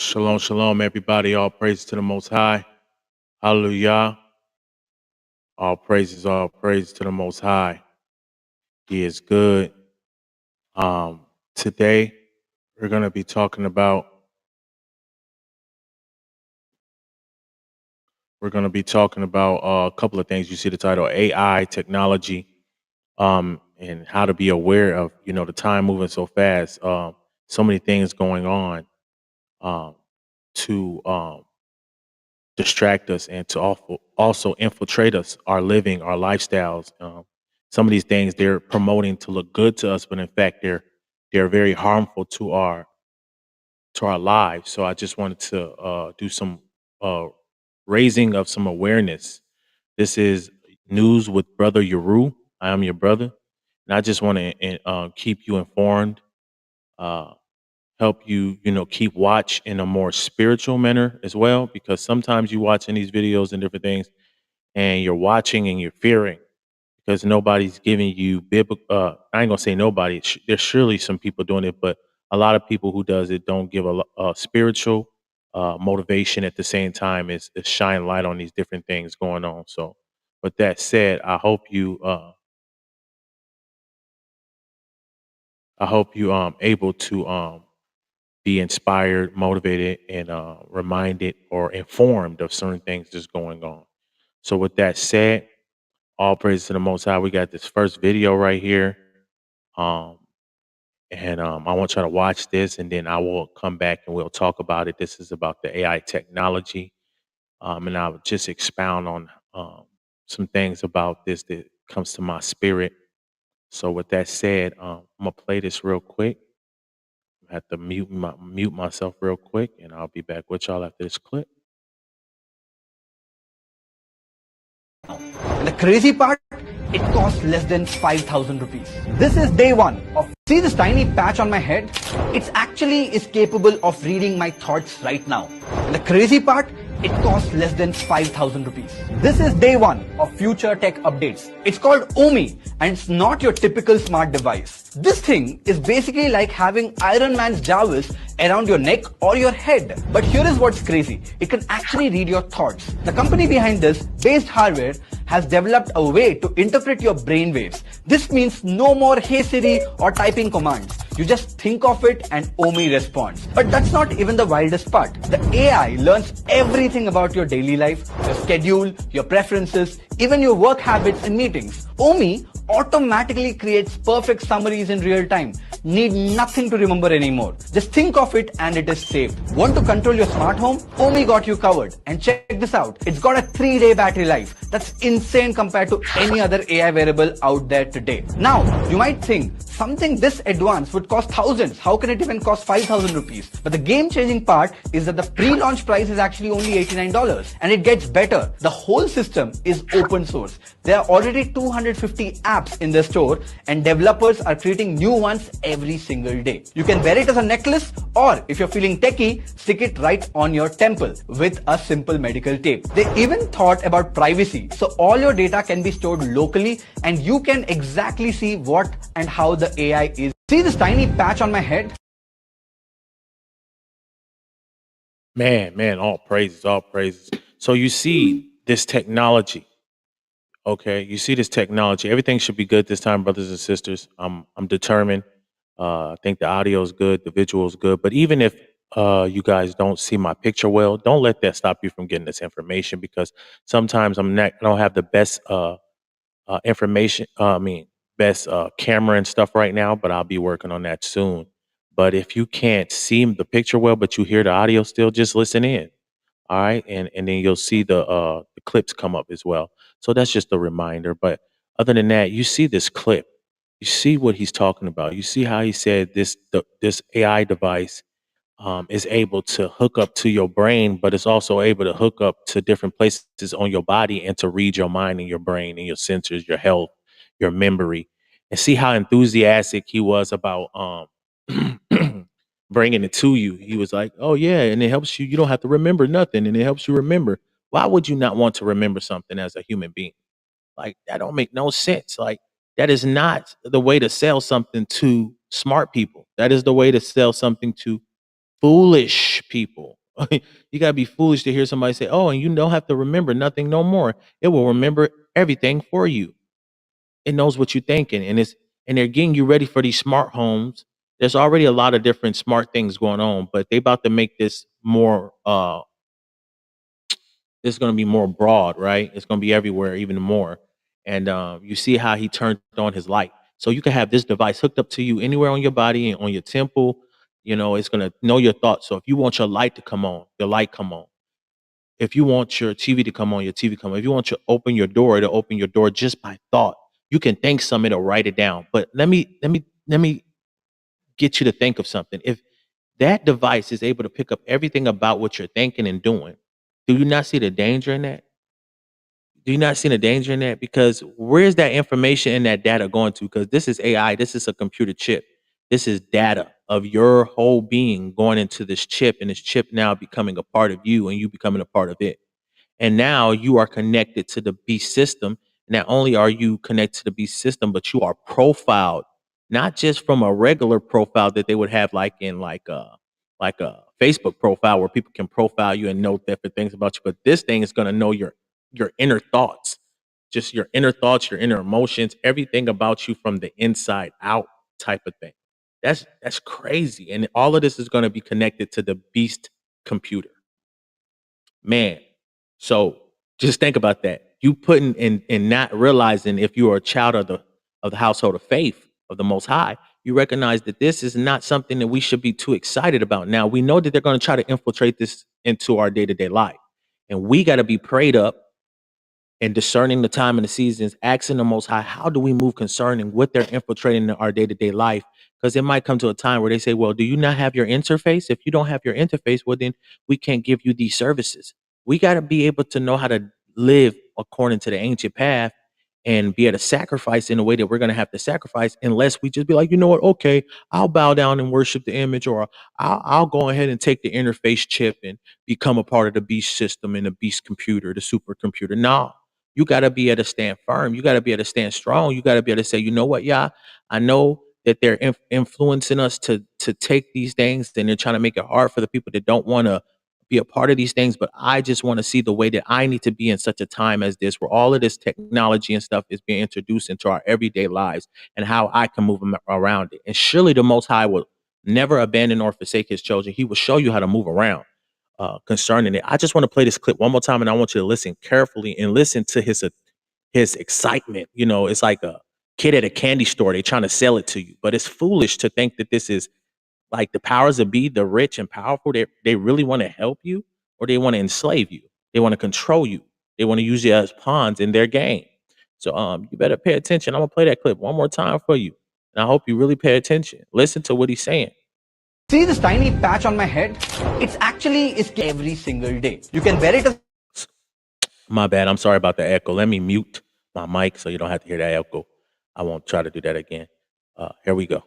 Shalom, shalom, everybody. All praise to the Most High. Hallelujah. All praise to the Most High. He is good. Today, we're going to be talking about a couple of things. You see the title, AI technology, and how to be aware of the time moving so fast. So many things going on um, to distract us and to also infiltrate us, our living, our lifestyles. Some of these things they're promoting to look good to us, but in fact they're very harmful to our lives. So I just wanted to do some uh, raising of some awareness. This is news with Brother Yeru. I am your brother, and I just want to keep you informed. Uh, Help you, keep watch in a more spiritual manner as well, because sometimes you watching these videos and different things, and you're watching and you're fearing because nobody's giving you biblical. I ain't gonna say nobody. There's surely some people doing it, but a lot of people who does it don't give a spiritual motivation at the same time as shine light on these different things going on. So, with that said, I hope you able to be inspired, motivated, and reminded or informed of certain things that's going on. So, with that said, all praise to the Most High. We got this first video right here, um, and I want y'all to watch this, and then I will come back and we'll talk about it. This is about the AI technology, and I'll just expound on some things about this that comes to my spirit. So, with that said, I'm gonna play this real quick. I have to mute myself real quick, and I'll be back with y'all after this clip. And the crazy part, it costs less than 5,000 rupees. This is day one of, see this tiny patch on my head? It's actually is capable of reading my thoughts right now. And the crazy part, it costs less than 5,000 rupees. This is day one of future tech updates. It's called Omi, and it's not your typical smart device. This thing is basically like having Iron Man's Jarvis around your neck or your head. But here is what's crazy. It can actually read your thoughts. The company behind this, based hardware, has developed a way to interpret your brainwaves. This means no more Hey Siri or typing commands. You just think of it and Omi responds. But that's not even the wildest part. The AI learns everything about your daily life, your schedule, your preferences, even your work habits and meetings. Omi automatically creates perfect summaries in real time. Need nothing to remember anymore. Just think of it and it is saved. Want to control your smart home? Omi got you covered. And check this out. It's got a 3-day battery life. That's insane compared to any other AI wearable out there today. Now, you might think something this advanced would cost thousands. How can it even cost 5,000 rupees? But the game-changing part is that the pre-launch price is actually only $89. And it gets better. The whole system is open source. There are already 250 apps in the store, and developers are creating new ones every single day. You can wear it as a necklace, or if you're feeling techie, stick it right on your temple with a simple medical tape. They even thought about privacy, so all your data can be stored locally and you can exactly see what and how the AI is. See this tiny patch on my head? Man, all praises, all praises. So you see this technology. Okay, you see this technology. Everything should be good this time, brothers and sisters. I'm determined. I think the audio is good, the visual is good. But even if you guys don't see my picture well, don't let that stop you from getting this information, because sometimes I don't have the best information. Best camera and stuff right now, but I'll be working on that soon. But if you can't see the picture well, but you hear the audio still, just listen in. All right, and then you'll see the clips come up as well. So that's just a reminder. But other than that, you see this clip, you see what he's talking about. You see how he said this AI device is able to hook up to your brain, but it's also able to hook up to different places on your body and to read your mind and your brain and your sensors, your health, your memory, and see how enthusiastic he was about bringing it to you. He was like, "Oh yeah, and it helps you. You don't have to remember nothing, and it helps you remember." Why would you not want to remember something as a human being? Like, that don't make no sense. Like, that is not the way to sell something to smart people. That is the way to sell something to Foolish people. You gotta be foolish to hear somebody say, "Oh, and you don't have to remember nothing no more. It will remember everything for you. It knows what you're thinking, and they're getting you ready for these smart homes. There's already a lot of different smart things going on, but they about to make this more it's going to be more broad, right? It's going to be everywhere even more. And you see how he turned on his light. So you can have this device hooked up to you anywhere on your body and on your temple. You know, it's going to know your thoughts. So if you want your light to come on, your light come on. If you want your TV to come on, your TV come on. If you want to open your door, to open your door just by thought. You can think some, it'll write it down. But let me get you to think of something. If that device is able to pick up everything about what you're thinking and doing, do you not see the danger in that? Do you not see the danger in that? Because where's that information and that data going to? Because this is AI, this is a computer chip. This is data of your whole being going into this chip, and this chip now becoming a part of you and you becoming a part of it. And now you are connected to the beast system. Not only are you connected to the beast system, but you are profiled, not just from a regular profile that they would have like a Facebook profile where people can profile you and know different things about you. But this thing is going to know your inner thoughts, just your inner thoughts, your inner emotions, everything about you from the inside out type of thing. That's crazy. And all of this is going to be connected to the beast computer. Man, so just think about that. You putting in and not realizing if you are a child of the household of faith of the Most High, you recognize that this is not something that we should be too excited about. Now we know that they're going to try to infiltrate this into our day to day life, and we got to be prayed up and discerning the time and the seasons, asking the Most High, how do we move concerning what they're infiltrating in our day to day life? Because it might come to a time where they say, well, do you not have your interface? If you don't have your interface, well, then we can't give you these services. We got to be able to know how to live according to the ancient path and be able to sacrifice in a way that we're going to have to sacrifice, unless we just be like, you know what, okay, I'll bow down and worship the image, or I'll go ahead and take the interface chip and become a part of the beast system and the beast computer, the supercomputer. No, you got to be able to stand firm. You got to be able to stand strong. You got to be able to say, you know what, yeah, I know that they're influencing us to take these things, and they're trying to make it hard for the people that don't want to be a part of these things. But I just want to see the way that I need to be in such a time as this, where all of this technology and stuff is being introduced into our everyday lives, and how I can move around it. And surely the Most High will never abandon or forsake his children. He will show you how to move around concerning it. I just want to play this clip one more time, and I want you to listen carefully and listen to his excitement. You know, it's like a kid at a candy store. They're trying to sell it to you, but it's foolish to think that this is like the powers that be, the rich and powerful. They really want to help you, or they want to enslave you. They want to control you. They want to use you as pawns in their game. So you better pay attention. I'm gonna play that clip one more time for you, and I hope you really pay attention. Listen to what he's saying. See this tiny patch on my head? It's actually is every single day. You can wear it as My bad. I'm sorry about the echo. Let me mute my mic so you don't have to hear that echo. I won't try to do that again. Here we go.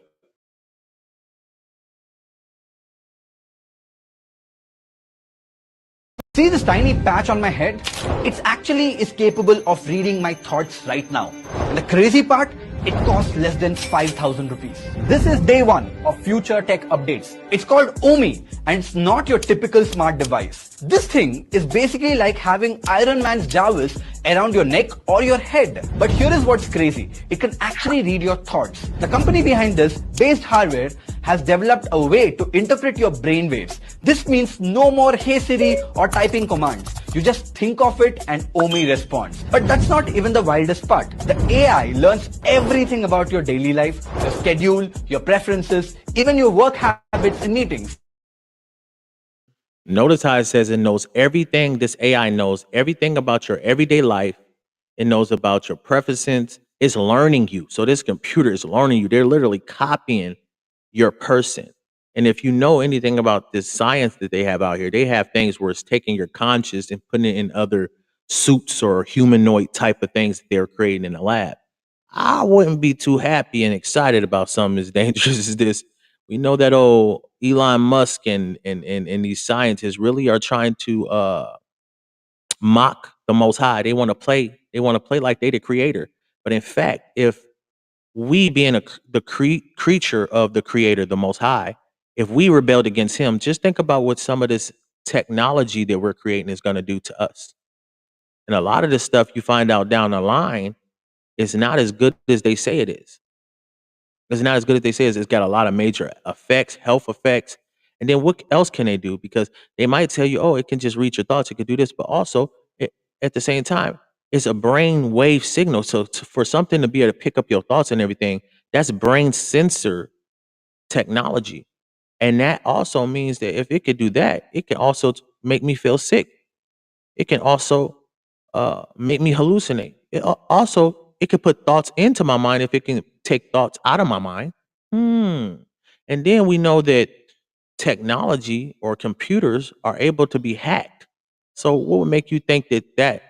See this tiny patch on my head? It's actually is capable of reading my thoughts right now. And the crazy part, it costs less than 5,000 rupees. This is day one of future tech updates. It's called Omi, and it's not your typical smart device. This thing is basically like having Iron Man's Jarvis around your neck or your head. But here is what's crazy. It can actually read your thoughts. The company behind this, based hardware, has developed a way to interpret your brain waves. This means no more Hey Siri or typing commands. You just think of it and Omi responds. But that's not even the wildest part. The AI learns everything about your daily life, your schedule, your preferences, even your work habits and meetings. Notice how it says it knows everything. This AI knows everything about your everyday life. It knows about your preferences. It's learning you. So this computer is learning you. They're literally copying your person. And if you know anything about this science that they have out here, they have things where it's taking your conscious and putting it in other suits or humanoid type of things that they're creating in the lab. I wouldn't be too happy and excited about something as dangerous as this. We know that old Elon Musk and these scientists really are trying to mock the Most High. They want to play like they the creator. But in fact, if we being the creature of the creator, the Most High, if we rebelled against him, just think about what some of this technology that we're creating is going to do to us. And a lot of this stuff you find out down the line is not as good as they say it is. It's not as good as they say. It's got a lot of major effects, health effects. And then what else can they do? Because they might tell you, oh, it can just read your thoughts. It could do this. But also, at the same time, it's a brain wave signal. So for something to be able to pick up your thoughts and everything, that's brain sensor technology. And that also means that if it could do that, it can also make me feel sick. It can also make me hallucinate. It could put thoughts into my mind if it can take thoughts out of my mind. Hmm. And then we know that technology or computers are able to be hacked. So what would make you think that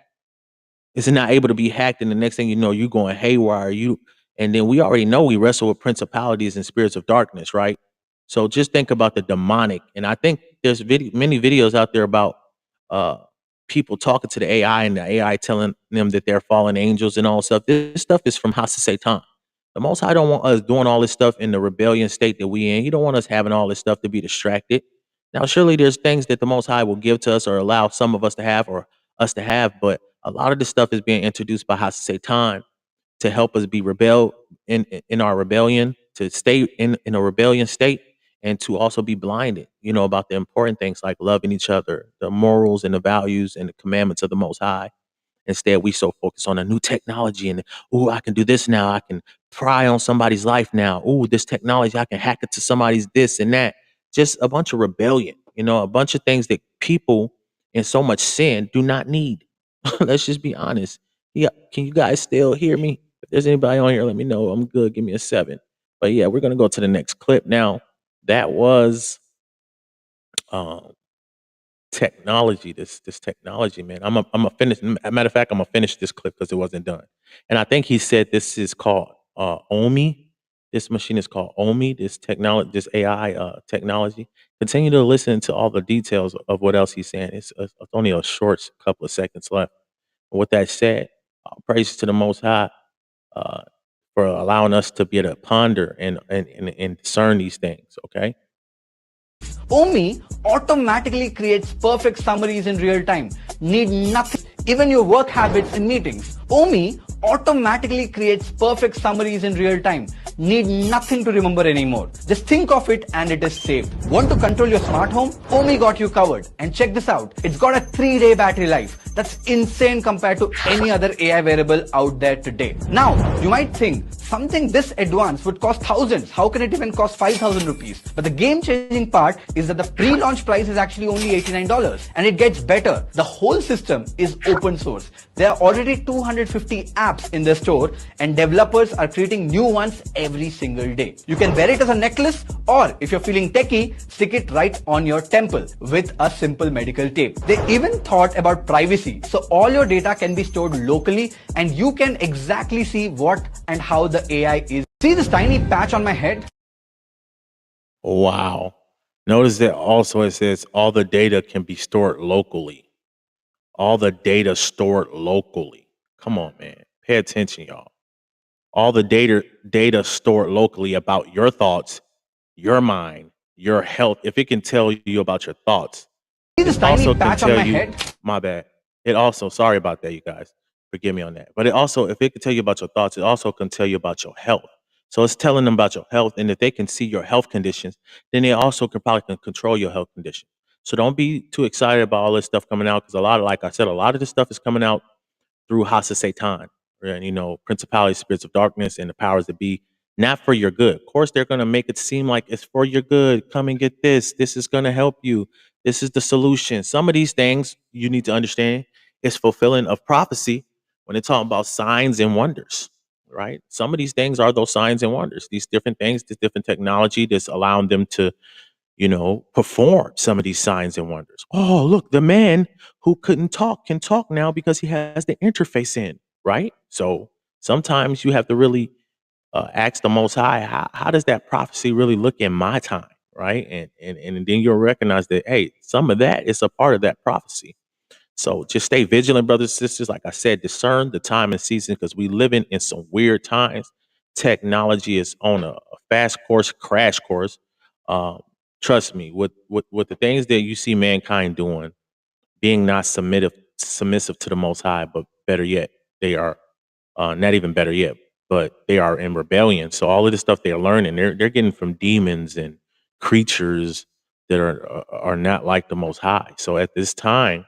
is not able to be hacked, and the next thing you know, you going haywire. And then we already know we wrestle with principalities and spirits of darkness, right? So just think about the demonic. And I think there's many videos out there about uh, people talking to the AI and the AI telling them that they're fallen angels and all stuff. This stuff is from House of Satan. The Most High don't want us doing all this stuff in the rebellion state that we in. He don't want us having all this stuff to be distracted. Now, surely there's things that the Most High will give to us or allow some of us to have or us to have, but a lot of this stuff is being introduced by House of Satan to help us be in our rebellion, to stay in a rebellion state, and to also be blinded, about the important things like loving each other, the morals and the values and the commandments of the Most High. Instead, we so focused on a new technology and, oh, I can do this now. I can pry on somebody's life now. Oh, this technology, I can hack it to somebody's this and that. Just a bunch of rebellion, a bunch of things that people in so much sin do not need. Let's just be honest. Yeah, can you guys still hear me? If there's anybody on here, let me know. I'm good. Give me a 7. But yeah, we're gonna go to the next clip now. That was um technology, this technology, man. I'm a finish. Matter of fact, I'm gonna finish this clip because it wasn't done. And I think he said this is called Omi. This machine is called Omi. This technology, this AI technology. Continue to listen to all the details of what else he's saying. It's only a short couple of seconds left. But with that said, praise to the Most High uh, for allowing us to be able to ponder and discern these things. Okay. Omi automatically creates perfect summaries in real time. Need nothing. Even your work habits in meetings. Omi automatically creates perfect summaries in real time. Need nothing to remember anymore. Just think of it and it is saved. Want to control your smart home? Omi got you covered. And check this out. It's got a 3-day battery life. That's insane compared to any other AI wearable out there today. Now, you might think something this advanced would cost thousands. How can it even cost 5,000 rupees? But the game-changing part is that the pre-launch price is actually only $89. And it gets better. The whole system is open source. There are already 250 apps in the store and developers are creating new ones every single day. You can wear it as a necklace, or if you're feeling techie, stick it right on your temple with a simple medical tape. They even thought about privacy, so all your data can be stored locally and you can exactly see what and how the AI is. See this tiny patch on my head? Wow. Notice that also it says all the data can be stored locally. All the data stored locally. Come on, man. Pay attention, y'all. All the data stored locally about your thoughts, your mind, your health. If it can tell you about your thoughts, See this it tiny also can patch on tell my you, head? my bad. It also, sorry about that, you guys. Forgive me on that. But it also, if it can tell you about your thoughts, it also can tell you about your health. So it's telling them about your health. And if they can see your health conditions, then they also can probably can control your health condition. So don't be too excited about all this stuff coming out because a lot of, like I said, a lot of this stuff is coming out through House of Satan, and principalities, spirits of darkness, and the powers that be, not for your good. Of course, they're going to make it seem like it's for your good. Come and get this. This is going to help you. This is the solution. Some of these things you need to understand is fulfilling of prophecy when they're talking about signs and wonders, right? Some of these things are those signs and wonders. These different things, this different technology that's allowing them to perform some of these signs and wonders. Oh, look, the man who couldn't talk can talk now because he has the interface in, right? So sometimes you have to really ask the Most High, how does that prophecy really look in my time, right? And then you'll recognize that, hey, some of that is a part of that prophecy. So just stay vigilant, brothers and sisters. Like I said, discern the time and season because we living in some weird times. Technology is on a fast course, crash course. Um, trust me, with the things that you see mankind doing, being not submissive to the Most High, but better yet, they are not even better yet, but they are in rebellion. So all of the stuff they're learning, they're getting from demons and creatures that are not like the Most High. So at this time,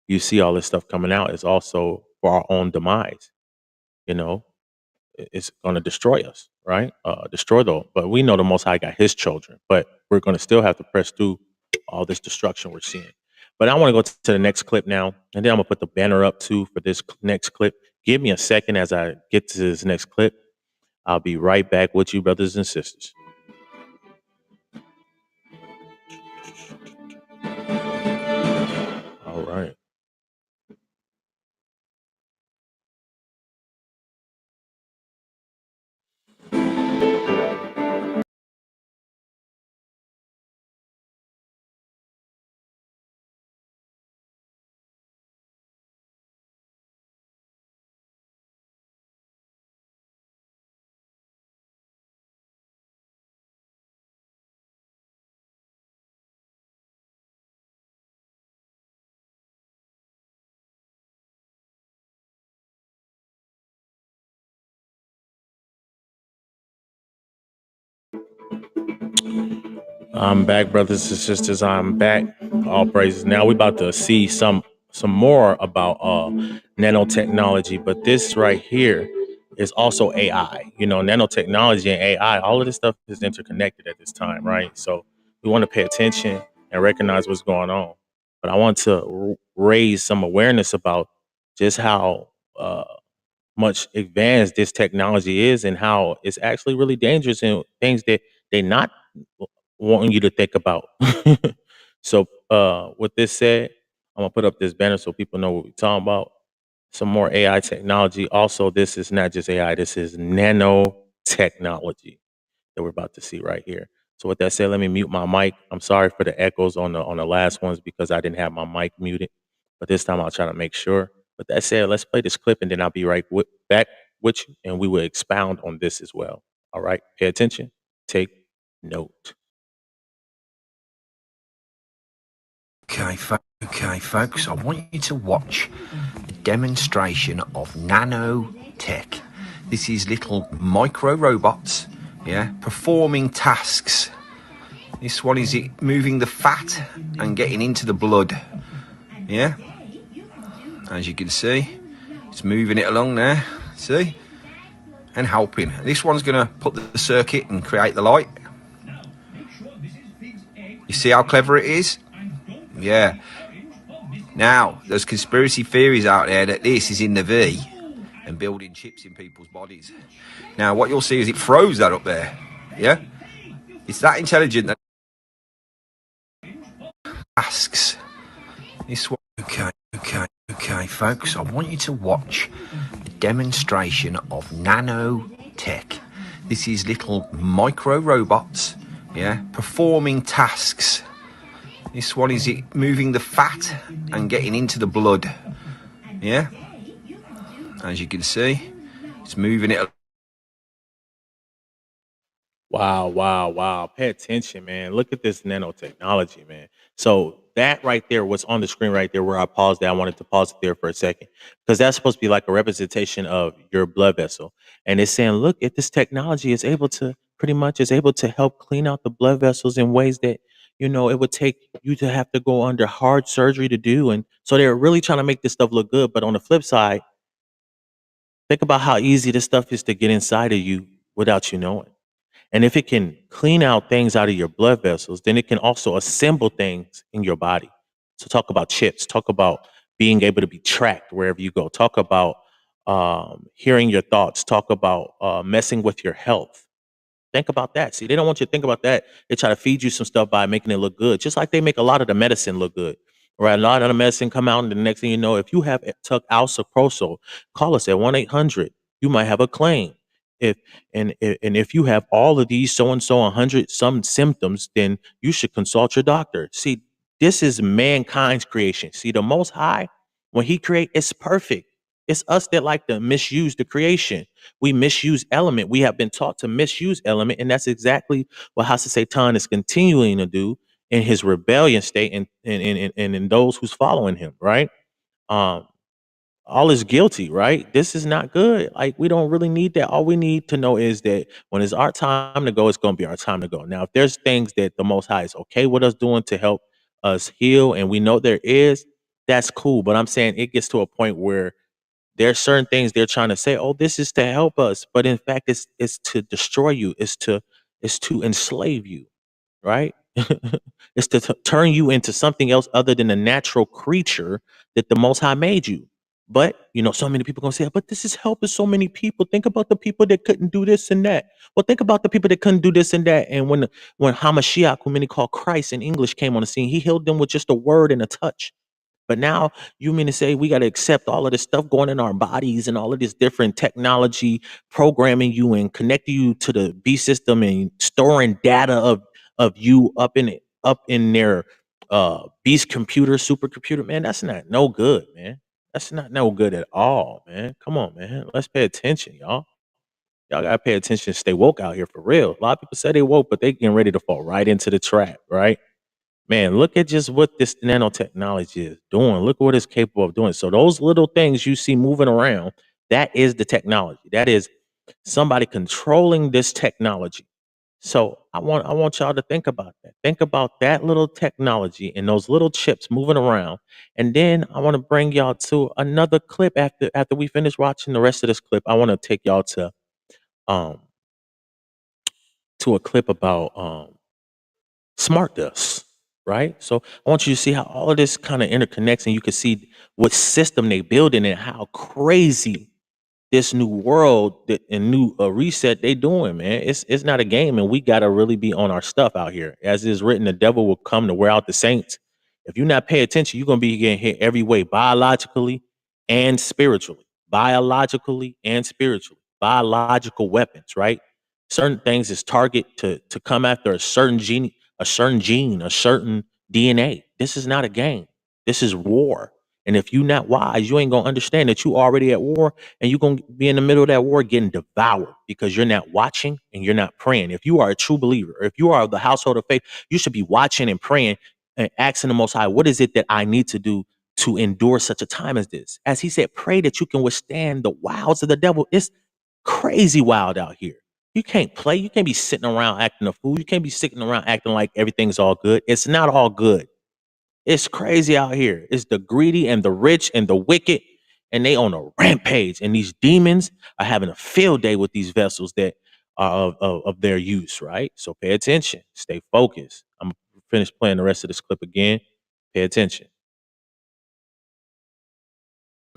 you see all this stuff coming out is also for our own demise. You know, it's going to destroy us, right? Destroy the. But we know the Most High got His children, but we're going to still have to press through all this destruction we're seeing. But I want to go to the next clip now, and then I'm gonna put the banner up too for this next clip. Give me a second as I get to this next clip. I'll be right back with you, brothers and sisters. All right. I'm back, brothers and sisters. I'm back. All praises. Now we about to see some more about nanotechnology, but this right here is also AI. You know, nanotechnology and AI, all of this stuff is interconnected at this time, right? So we want to pay attention and recognize what's going on. But I want to raise some awareness about just how much advanced this technology is and how it's actually really dangerous and things that they not wanting you to think about. So with this said, I'm gonna put up this banner so people know what we're talking about. Some more AI technology. Also, this is not just AI, this is nanotechnology that we're about to see right here. So with that said, let me mute my mic. I'm sorry for the echoes on the last ones because I didn't have my mic muted. But this time I'll try to make sure. With that said, let's play this clip and then I'll be back with you and we will expound on this as well. All right. Pay attention. Take note. Okay, folks, I want you to watch a demonstration of nanotech. This is little micro robots, yeah, performing tasks. This one is it moving the fat and getting into the blood, yeah. As you can see, it's moving it along there, see, and helping. This one's gonna put the circuit and create the light. You see how clever it is? Yeah. Now, there's conspiracy theories out there that this is in the V and building chips in people's bodies. Now, what you'll see is it throws that up there. Yeah? It's that intelligent that asks this one. Okay, folks, I want you to watch a demonstration of nanotech. This is little micro robots, yeah, performing tasks. This one is it moving the fat and getting into the blood, yeah. As you can see, it's moving it. Wow, wow, wow. Pay attention, man. Look at this nanotechnology, man. So that right there, what's on the screen right there where I paused there, I wanted to pause it there for a second. Because that's supposed to be like a representation of your blood vessel. And it's saying, look, at this technology is able to pretty much is able to help clean out the blood vessels in ways that, you know, it would take you to have to go under hard surgery to do. And so they're really trying to make this stuff look good. But on the flip side, think about how easy this stuff is to get inside of you without you knowing. And if it can clean out things out of your blood vessels, then it can also assemble things in your body. So talk about chips, talk about being able to be tracked wherever you go, talk about hearing your thoughts, talk about messing with your health. Think about that. See, they don't want you to think about that. They try to feed you some stuff by making it look good, just like they make a lot of the medicine look good. Right? A lot of the medicine come out, and the next thing you know, if you have took alsoprostol, call us at 1-800. You might have a claim. If and if you have all of these so and so 100 some symptoms, then you should consult your doctor. See, this is mankind's creation. See, the Most High, when He create, it's perfect. It's us that like to misuse the creation. We misuse element. We have been taught to misuse element, and that's exactly what Satan is continuing to do in his rebellion state and in those who's following him, right? Um, all is guilty, right? This is not good. Like we don't really need that. All we need to know is that when it's our time to go, it's going to be our time to go. Now, if there's things that the Most High is okay with us doing to help us heal, and we know there is, that's cool. But I'm saying it gets to a point where there's certain things they're trying to say, oh, this is to help us, but in fact, it's to destroy you. It's to enslave you, right? It's to turn you into something else other than a natural creature that the Most High made you. But so many people gonna say, but this is helping so many people. Think about the people that couldn't do this and that. Well, think about the people that couldn't do this and that. And when Hamashiach, who many call Christ in English, came on the scene, he healed them with just a word and a touch. But now you mean to say we got to accept all of this stuff going in our bodies and all of this different technology programming you and connecting you to the B system and storing data of you up in their beast computer, supercomputer, man, that's not no good, man. That's not no good at all, man. Come on, man. Let's pay attention, y'all. Y'all gotta pay attention, stay woke out here for real. A lot of people say they woke, but they getting ready to fall right into the trap, right? Man, look at just what this nanotechnology is doing. Look what it's capable of doing. So those little things you see moving around, that is the technology. That is somebody controlling this technology. So I want y'all to think about that. Think about that little technology and those little chips moving around. And then I want to bring y'all to another clip after we finish watching the rest of this clip. I want to take y'all um to a clip about smart dust, right? So I want you to see how all of this kind of interconnects, and you can see what system they building and how crazy this new world and new reset they doing, man. It's not a game, and we gotta really be on our stuff out here. As is written, the devil will come to wear out the saints. If you're not paying attention, you're gonna be getting hit every way, biologically and spiritually. Biologically and spiritually. Biological weapons, right? Certain things is target to come after a certain DNA. This is not a game. This is war. And if you not wise, you ain't gonna understand that you already at war and you're gonna be in the middle of that war getting devoured because you're not watching and you're not praying. If you are a true believer, or if you are of the household of faith, you should be watching and praying and asking the Most High, what is it that I need to do to endure such a time as this? As he said, pray that you can withstand the wiles of the devil. It's crazy wild out here. You can't play. You can't be sitting around acting a fool. You can't be sitting around acting like everything's all good. It's not all good. It's crazy out here. It's the greedy and the rich and the wicked, and they on a rampage. And these demons are having a field day with these vessels that are of their use, right? So pay attention. Stay focused. I'm gonna finish playing the rest of this clip again. Pay attention.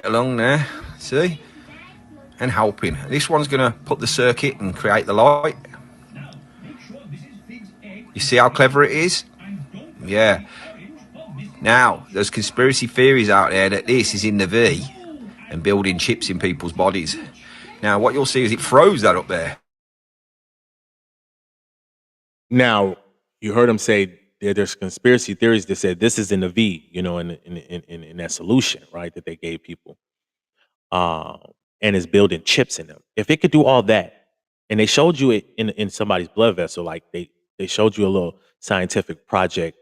Along there, see? And helping. This one's going to put the circuit and create the light. You see how clever it is? Yeah. Now, there's conspiracy theories out there that this is in the V and building chips in people's bodies. Now, what you'll see is it froze that up there. Now, you heard him say there's conspiracy theories that said this is in the V, in that solution, right, that they gave people. um, and is building chips in them. If it could do all that, and they showed you it in somebody's blood vessel, like they showed you a little scientific project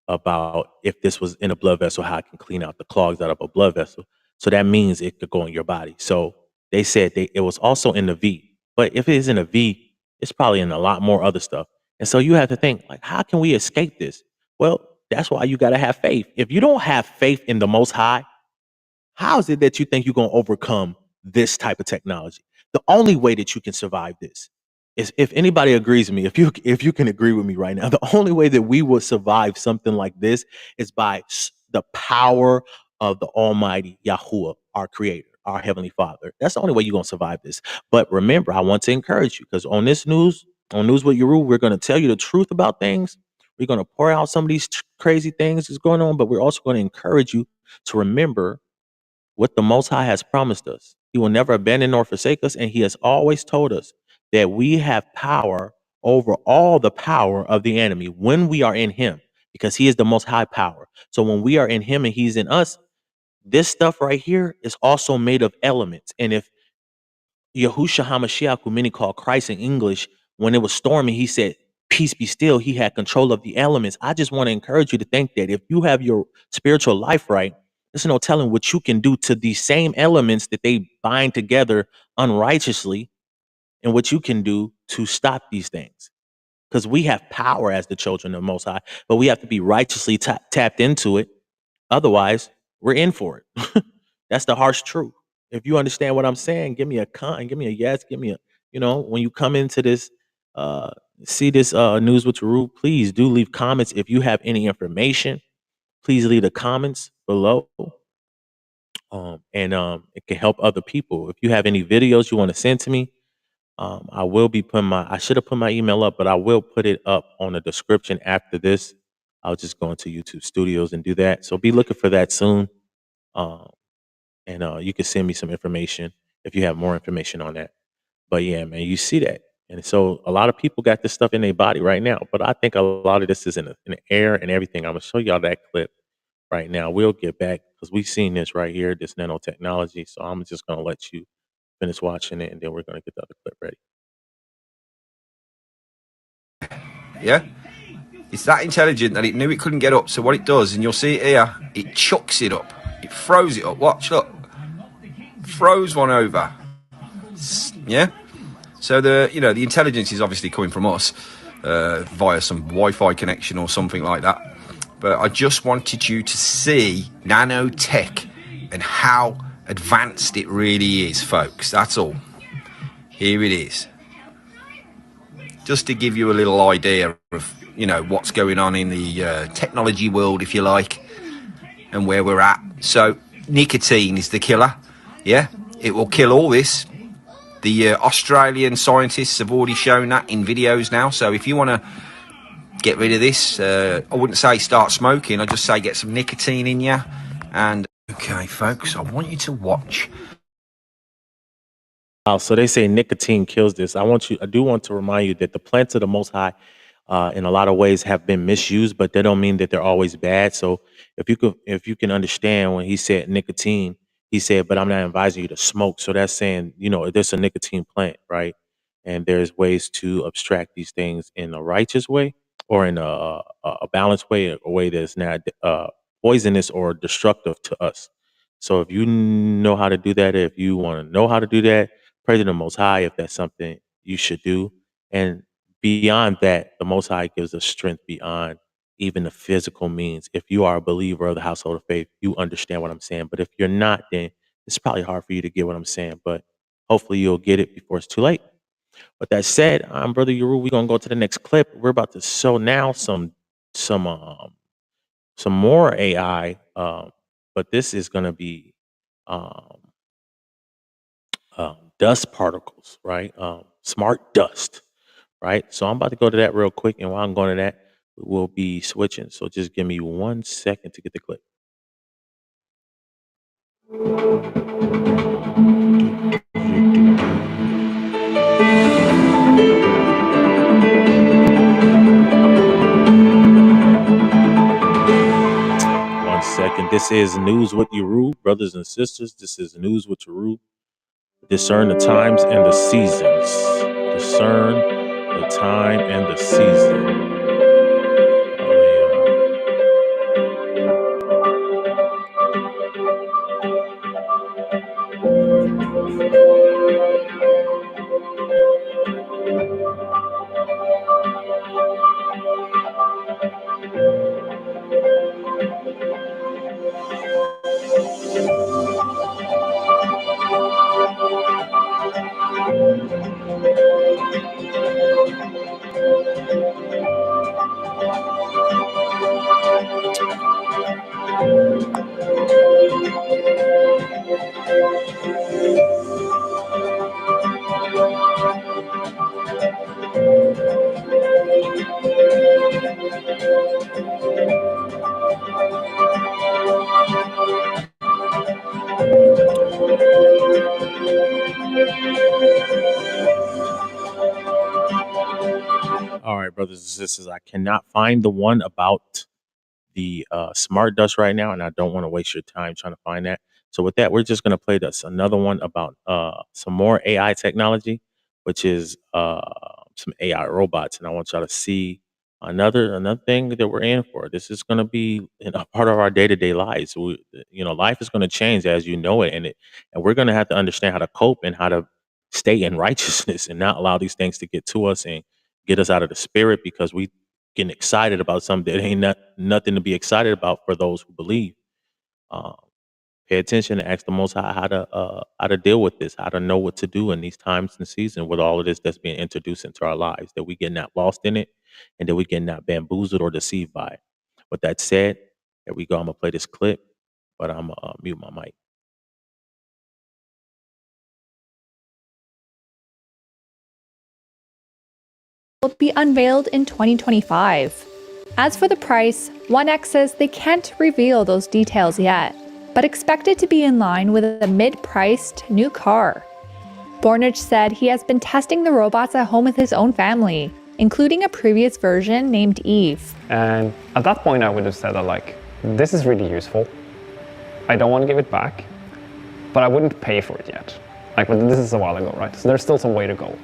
about if this was in a blood vessel, how it can clean out the clogs out of a blood vessel. So that means it could go in your body. So they said it was also in the V. But if it is in a V, it's probably in a lot more other stuff. And so you have to think, like, how can we escape this? Well, that's why you got to have faith. If you don't have faith in the Most High, how is it that you think you're going to overcome this type of technology? The only way that you can survive this is if anybody agrees with me, if you can agree with me right now, the only way that we will survive something like this is by the power of the Almighty Yahuwah, our Creator, our Heavenly Father. That's the only way you're going to survive this. But remember, I want to encourage you because on News with Yeru, we're going to tell you the truth about things. We're going to pour out some of these crazy things that's going on, but we're also going to encourage you to remember what the Most High has promised us. He will never abandon nor forsake us, and He has always told us that we have power over all the power of the enemy when we are in Him, because He is the Most High power. So when we are in Him and He's in us, This stuff right here is also made of elements. And if Yahushua HaMashiach, who many call Christ in English, when it was storming, he said, "Peace be still." He had control of the elements. I just want to encourage you to think that if you have your spiritual life right, there's no telling what you can do to these same elements that they bind together unrighteously, and what you can do to stop these things. Because we have power as the children of the Most High, but we have to be righteously tapped into it. Otherwise, we're in for it. That's the harsh truth. If you understand what I'm saying, give me a give me a yes, give me a, when you come into this, uh, see this news with Yeru, please do leave comments. If you have any information, please leave the comments below. And it can help other people. If you have any videos you want to send to me, I will be putting I should have put my email up, but I will put it up on the description after this. I'll just go into YouTube Studios and do that. So be looking for that soon. Um, and you can send me some information if you have more information on that. But yeah, man, you see that. And so a lot of people got this stuff in their body right now, but I think a lot of this is in the air and everything. I'm gonna show y'all that clip right now. We'll get back because we've seen this right here, this nanotechnology. So I'm just gonna let you finish watching it, and then we're gonna get the other clip ready. Yeah? It's that intelligent that it knew it couldn't get up. So what it does, and you'll see it here, it chucks it up. It throws it up. Watch, look. Throws one over. Yeah? So the intelligence is obviously coming from us via some Wi-Fi connection or something like that. But I just wanted you to see nanotech and how advanced it really is, folks. That's all. Here it is. Just to give you a little idea of, what's going on in the technology world, if you like, and where we're at. So nicotine is the killer. Yeah, it will kill all this. The Australian scientists have already shown that in videos now. So if you want to get rid of this, I wouldn't say start smoking. I'd just say get some nicotine in you. And okay, folks, I want you to watch. Wow, so they say nicotine kills this. I do want to remind you that the plants of the Most High, in a lot of ways, have been misused, but that don't mean that they're always bad. So if you can understand when he said nicotine, he said, "But I'm not advising you to smoke." So that's saying, there's a nicotine plant, right? And there's ways to abstract these things in a righteous way or in a balanced way, a way that's not poisonous or destructive to us. So if you know how to do that, if you want to know how to do that, pray to the Most High if that's something you should do. And beyond that, the Most High gives us strength beyond even the physical means. If you are a believer of the household of faith, you understand what I'm saying. But if you're not, then it's probably hard for you to get what I'm saying. But hopefully you'll get it before it's too late. With that said, I'm Brother Yeru. We're gonna go to the next clip. We're about to show now some some more AI, but this is gonna be um, dust particles, right? Smart dust, right? So I'm about to go to that real quick, and while I'm going to that, we'll be switching. So just give me 1 second to get the clip. One second. This is News with Yeru, brothers and sisters. This is News with Yeru. Discern the times and the seasons. Discern the time and the season. All right, brothers and sisters, I cannot find the one about the smart dust right now, and I don't want to waste your time trying to find that. So with that, we're just gonna play this another one about some more AI technology, which is some AI robots, and I want y'all to see another thing that we're in for. This is gonna be a part of our day to day lives. Life is gonna change as you know it, and we're gonna have to understand how to cope and how to stay in righteousness and not allow these things to get to us and get us out of the spirit because we getting excited about something that ain't nothing to be excited about for those who believe. Um, Pay attention and ask the Most High how to deal with this, how to know what to do in these times and seasons with all of this that's being introduced into our lives, that we get not lost in it and that we get not bamboozled or deceived by it. With that said, here we go. I'm gonna play this clip, but I'm gonna mute my mic. Will be unveiled in 2025. As for the price, 1X says they can't reveal those details yet, but expect it to be in line with a mid-priced new car. Bornage said he has been testing the robots at home with his own family, including a previous version named Eve. And at that point, I would have said that, like, this is really useful. I don't want to give it back, but I wouldn't pay for it yet. Like, but this is a while ago, right? So there's still some way to go.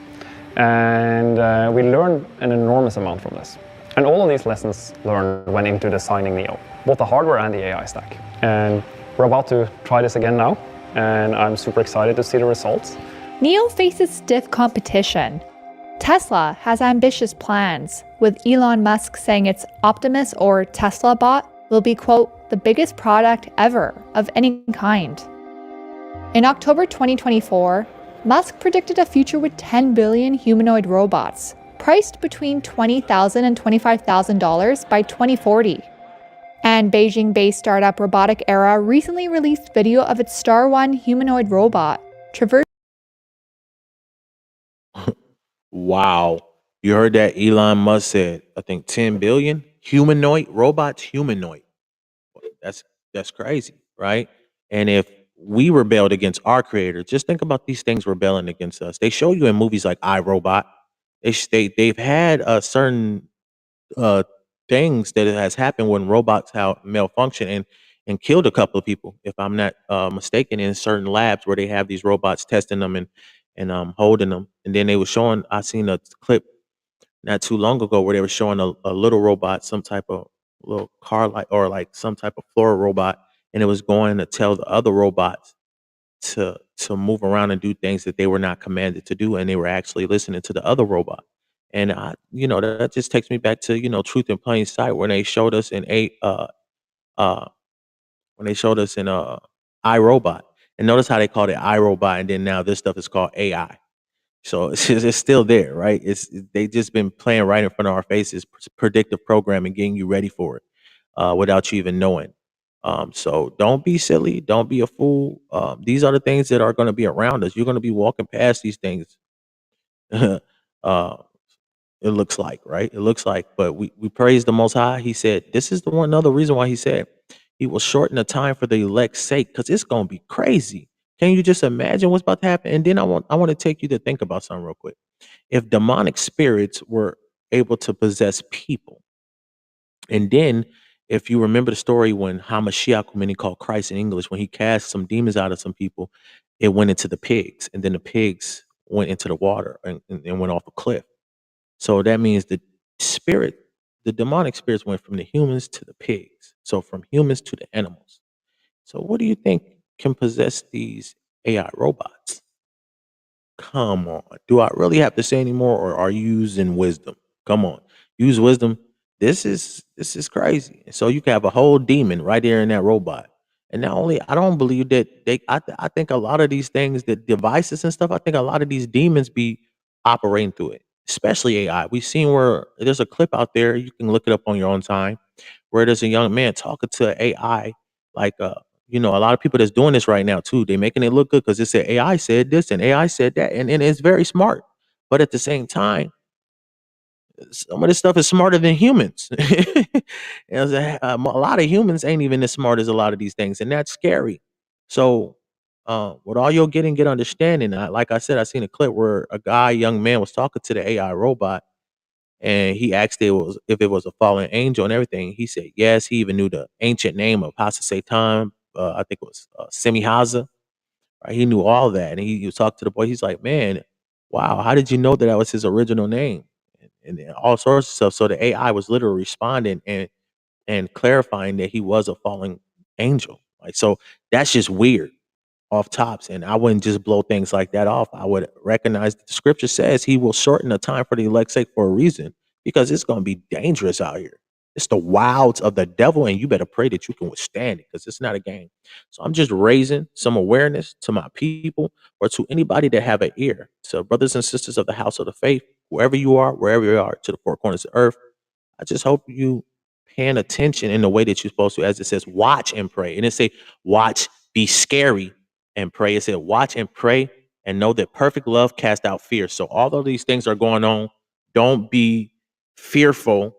And we learned an enormous amount from this. And all of these lessons learned went into designing Neo, both the hardware and the AI stack. And we're about to try this again now, and I'm super excited to see the results. Neo faces stiff competition. Tesla has ambitious plans, with Elon Musk saying its Optimus or Tesla bot will be, quote, the biggest product ever of any kind. In October 2024, Musk predicted a future with 10 billion humanoid robots, priced between $20,000 and $25,000 by 2040. And Beijing-based startup Robotic Era recently released video of its Star One humanoid robot, traversing. Wow. You heard that Elon Musk said, I think 10 billion humanoid robots, humanoid. That's that's crazy, right? And if we rebelled against our creator, just think about these things rebelling against us. They show you in movies like iRobot. They've had a certain uh things that has happened when robots have malfunction and killed a couple of people, if I'm not mistaken, in certain labs where they have these robots testing them and holding them. And then they were showing, I seen a clip not too long ago where they were showing a little robot, some type of little car like or like some type of floor robot, and it was going to tell the other robots to move around and do things that they were not commanded to do, and they were actually listening to the other robot. And that just takes me back to Truth in Plain Sight when they showed us in uh when they showed us in iRobot, and notice how they called it iRobot, and then now this stuff is called AI. So it's still there, right? They just been playing right in front of our faces, predictive programming, getting you ready for it without you even knowing. So don't be silly, don't be a fool. These are the things that are going to be around us. You're going to be walking past these things. uh, it looks like, right? It looks like, but we praise the Most High. He said, this is the one another reason why he said he will shorten the time for the elect's sake, because it's gonna be crazy. Can you just imagine what's about to happen? And then I want to take you to think about something real quick. If demonic spirits were able to possess people, and then if you remember the story when Hamashiach, many call Christ in English, when he cast some demons out of some people, it went into the pigs, and then the pigs went into the water and went off a cliff. So that means spirit, the demonic spirits went from the humans to the pigs. So from humans to the animals. So what do you think can possess these AI robots? Come on. Do I really have to say anymore, or are you using wisdom? Come on. Use wisdom. This is crazy. So you can have a whole demon right there in that robot. And not only I don't believe that I think a lot of these things, the devices and stuff, I think a lot of these demons be operating through it, especially AI. We've seen where there's a clip out there, you can look it up on your own time, where there's a young man talking to AI like a lot of people that's doing this right now too. They making it look good because they said AI said this and AI said that, and it's very smart. But at the same time, some of this stuff is smarter than humans. A lot of humans ain't even as smart as a lot of these things, and that's scary. So, with all your get understanding, like I said, I seen a clip where a young man, was talking to the AI robot, and he asked if it was a fallen angel and everything. He said yes. He even knew the ancient name of Hasa Satan. I think it was Semihaza. Right? He knew all that, and he talked to the boy. He's like, "Man, wow, how did you know that was his original name?" And all sorts of stuff. So the AI was literally responding and clarifying that he was a fallen angel. Like so, that's just weird off tops, and I wouldn't just blow things like that off. I would recognize that the scripture says he will shorten the time for the elect's sake for a reason, because it's going to be dangerous out here. It's the wilds of the devil, and you better pray that you can withstand it, because it's not a game. So I'm just raising some awareness to my people, or to anybody that have an ear, to brothers and sisters of the house of the faith, wherever you are, wherever you are, to the four corners of the earth. I just hope you paying attention in the way that you're supposed to, as it says, watch and pray. And it say, watch, be scary and pray. It said, watch and pray and know that perfect love cast out fear. So although these things are going on, don't be fearful.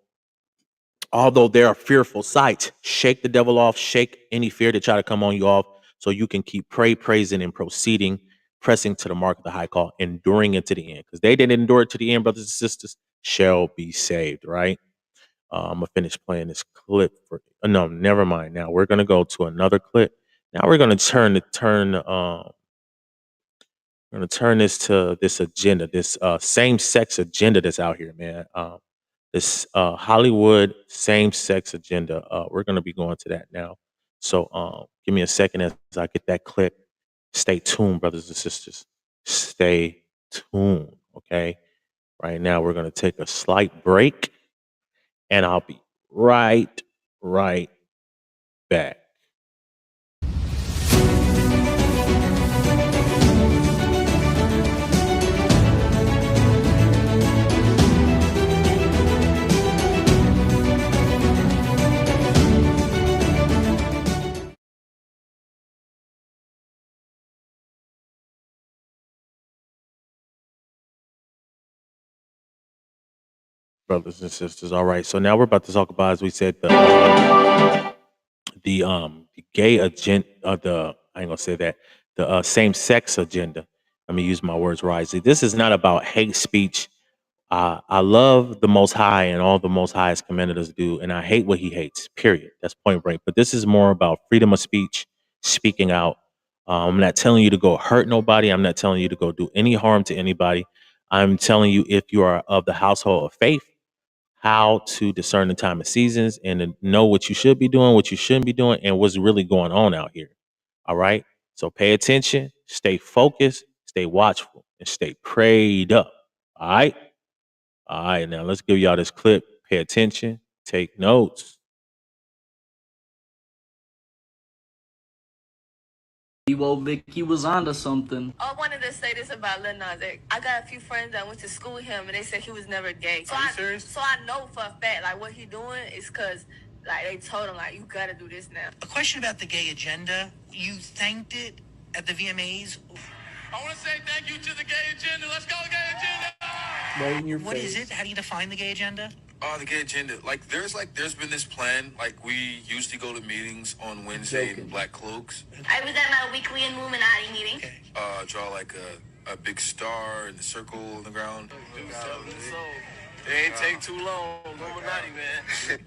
Although there are fearful sights, shake the devil off, shake any fear that try to come on you off, so you can keep praising and proceeding, pressing to the mark of the high call, enduring it to the end. Because they didn't endure it to the end, brothers and sisters, shall be saved, right? I'm gonna finish playing this clip for. No, never mind. Now we're gonna go to another clip. Now we're gonna turn this to this agenda, this same sex agenda that's out here, man. This Hollywood same sex agenda. We're gonna be going to that now. So give me a second as I get that clip. Stay tuned, brothers and sisters. Stay tuned. Okay. Right now we're gonna take a slight break, and I'll be right back. Brothers and sisters. All right. So now we're about to talk about, as we said, the gay agenda, the I ain't gonna say that, the same sex agenda. Let me use my words wisely. This is not about hate speech. I love the Most High and all the Most High's commanded us do, and I hate what He hates. Period. That's point blank. But this is more about freedom of speech, speaking out. I'm not telling you to go hurt nobody. I'm not telling you to go do any harm to anybody. I'm telling you, if you are of the household of faith, how to discern the time of seasons and to know what you should be doing, what you shouldn't be doing, and what's really going on out here. All right. So pay attention, stay focused, stay watchful, and stay prayed up. All right. All right. Now let's give y'all this clip. Pay attention, take notes. Well, Vicky was onto something. I wanted to say this about Lil Nas X. I got a few friends that went to school with him, and they said he was never gay. So Are you serious? So I know for a fact, like, what he doing is because, like, they told him, like, you gotta do this now. A question about the gay agenda. You thanked it at the VMAs. I want to say thank you to the gay agenda. Let's go, gay agenda! Right in your What face. is it? How do you define the gay agenda? The gay agenda. There's been this plan. Like, we used to go to meetings on Wednesday in black cloaks. I was at my weekly Illuminati meeting. Okay. Draw like a big star in the circle on the ground. It ain't take too long. Illuminati, man.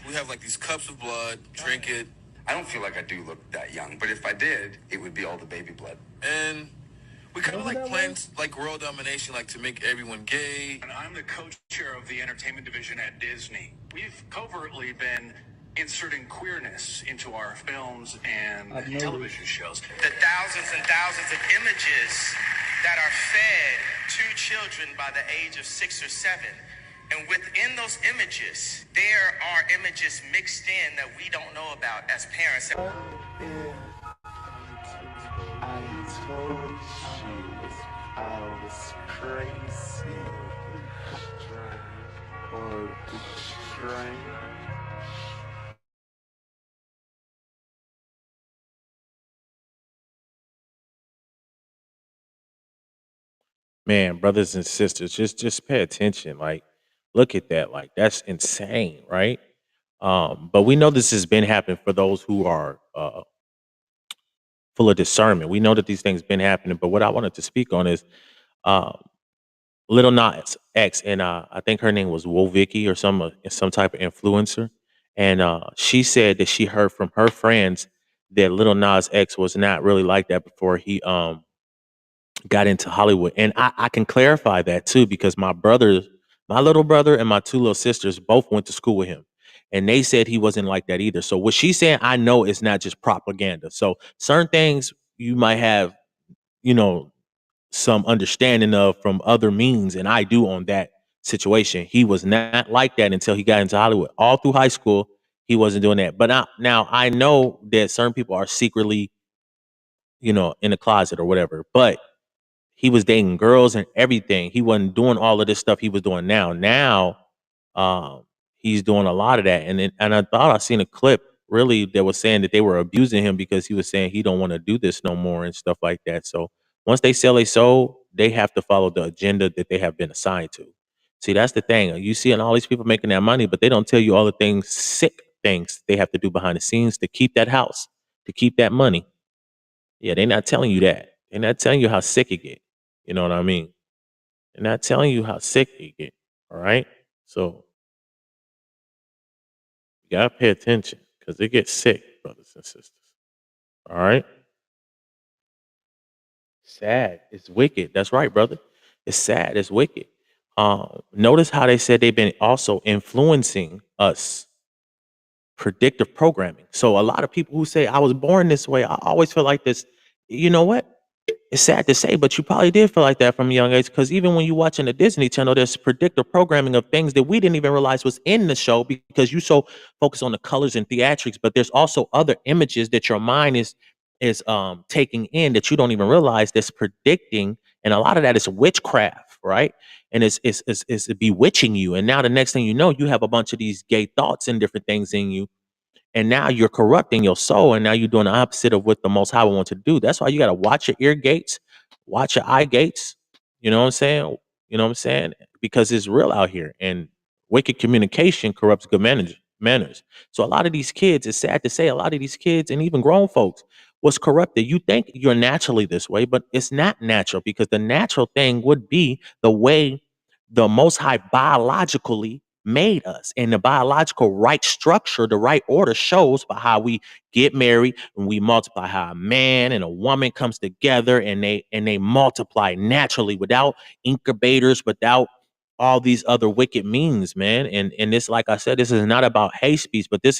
We have like these cups of blood, drink it, I don't feel like I do look that young, but if I did, it would be all the baby blood. and we kind of like planned like world domination, like to make everyone gay. And I'm the co-chair of the entertainment division at Disney. We've covertly been inserting queerness into our films and television shows. The thousands and thousands of images that are fed to children by the age of 6 or 7. And within those images, there are images mixed in that we don't know about as parents. Man, brothers and sisters, just pay attention. Like, look at that. Like, that's insane, right? But we know this has been happening for those who are full of discernment. We know that these things been happening. But what I wanted to speak on is, um, Little Nas X, and I think her name was Vicky or some type of influencer, and she said that she heard from her friends that Little Nas X was not really like that before he got into Hollywood. And I can clarify that too because my little brother and my two little sisters both went to school with him. And they said he wasn't like that either. So what she's saying, I know it's not just propaganda. So certain things you might have, you know, some understanding of from other means, and I do on that situation. He was not like that until he got into Hollywood. All through high school, he wasn't doing that. But now I know that certain people are secretly, in the closet or whatever. But he was dating girls and everything. He wasn't doing all of this stuff he was doing now. Now, um, he's doing a lot of that. And I thought I seen a clip really that was saying that they were abusing him because he was saying he don't want to do this no more and stuff like that. So once they sell a soul, they have to follow the agenda that they have been assigned to. See, that's the thing. You see, all these people making that money, but they don't tell you all the things, sick things they have to do behind the scenes to keep that house, to keep that money. Yeah, they're not telling you that. They're not telling you how sick it get. You know what I mean? They're not telling you how sick it get. All right. So you gotta pay attention because it gets sick, brothers and sisters. All right. Sad. It's wicked. That's right, brother. It's sad. It's wicked. Notice how they said they've been also influencing us, predictive programming. So a lot of people who say I was born this way, I always feel like this. You know what? It's sad to say, but you probably did feel like that from a young age because even when you watching the Disney Channel, there's predictive programming of things that we didn't even realize was in the show because you so focused on the colors and theatrics, but there's also other images that your mind is taking in that you don't even realize that's predicting, and a lot of that is witchcraft, right? And it's bewitching you, and now the next thing you know, you have a bunch of these gay thoughts and different things in you, and now you're corrupting your soul, and now you're doing the opposite of what the Most High wants to do. That's why you got to watch your ear gates, watch your eye gates. You know what I'm saying? You know what I'm saying? Because it's real out here, and wicked communication corrupts good manners. So a lot of these kids, it's sad to say, a lot of these kids and even grown folks was corrupted. You think you're naturally this way, but it's not natural because the natural thing would be the way the Most High biologically made us, and the biological right structure, the right order shows by how we get married and we multiply, how a man and a woman comes together and they multiply naturally without incubators, without all these other wicked means, man. And this, like I said, this is not about hate speech, but this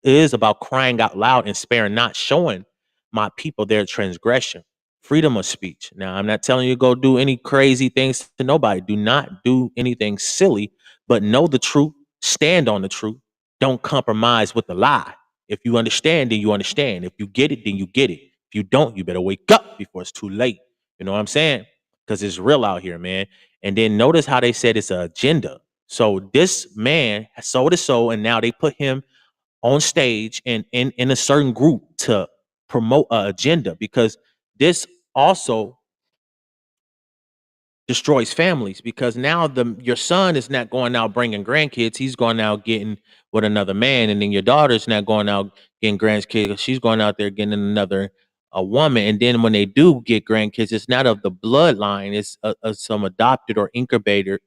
is about crying out loud and sparing not, showing my people their transgression, freedom of speech. Now, I'm not telling you to go do any crazy things to nobody. Do not do anything silly, but know the truth, stand on the truth. Don't compromise with the lie. If you understand, then you understand. If you get it, then you get it. If you don't, you better wake up before it's too late. You know what I'm saying? Because it's real out here, man. And then notice how they said it's an agenda. So this man sold his soul, and now they put him on stage and in a certain group to promote an agenda, because this also destroys families, because now your son is not going out bringing grandkids, he's going out getting with another man, and then your daughter's not going out getting grandkids, she's going out there getting another a woman, and then when they do get grandkids, it's not of the bloodline, it's some adopted or incubator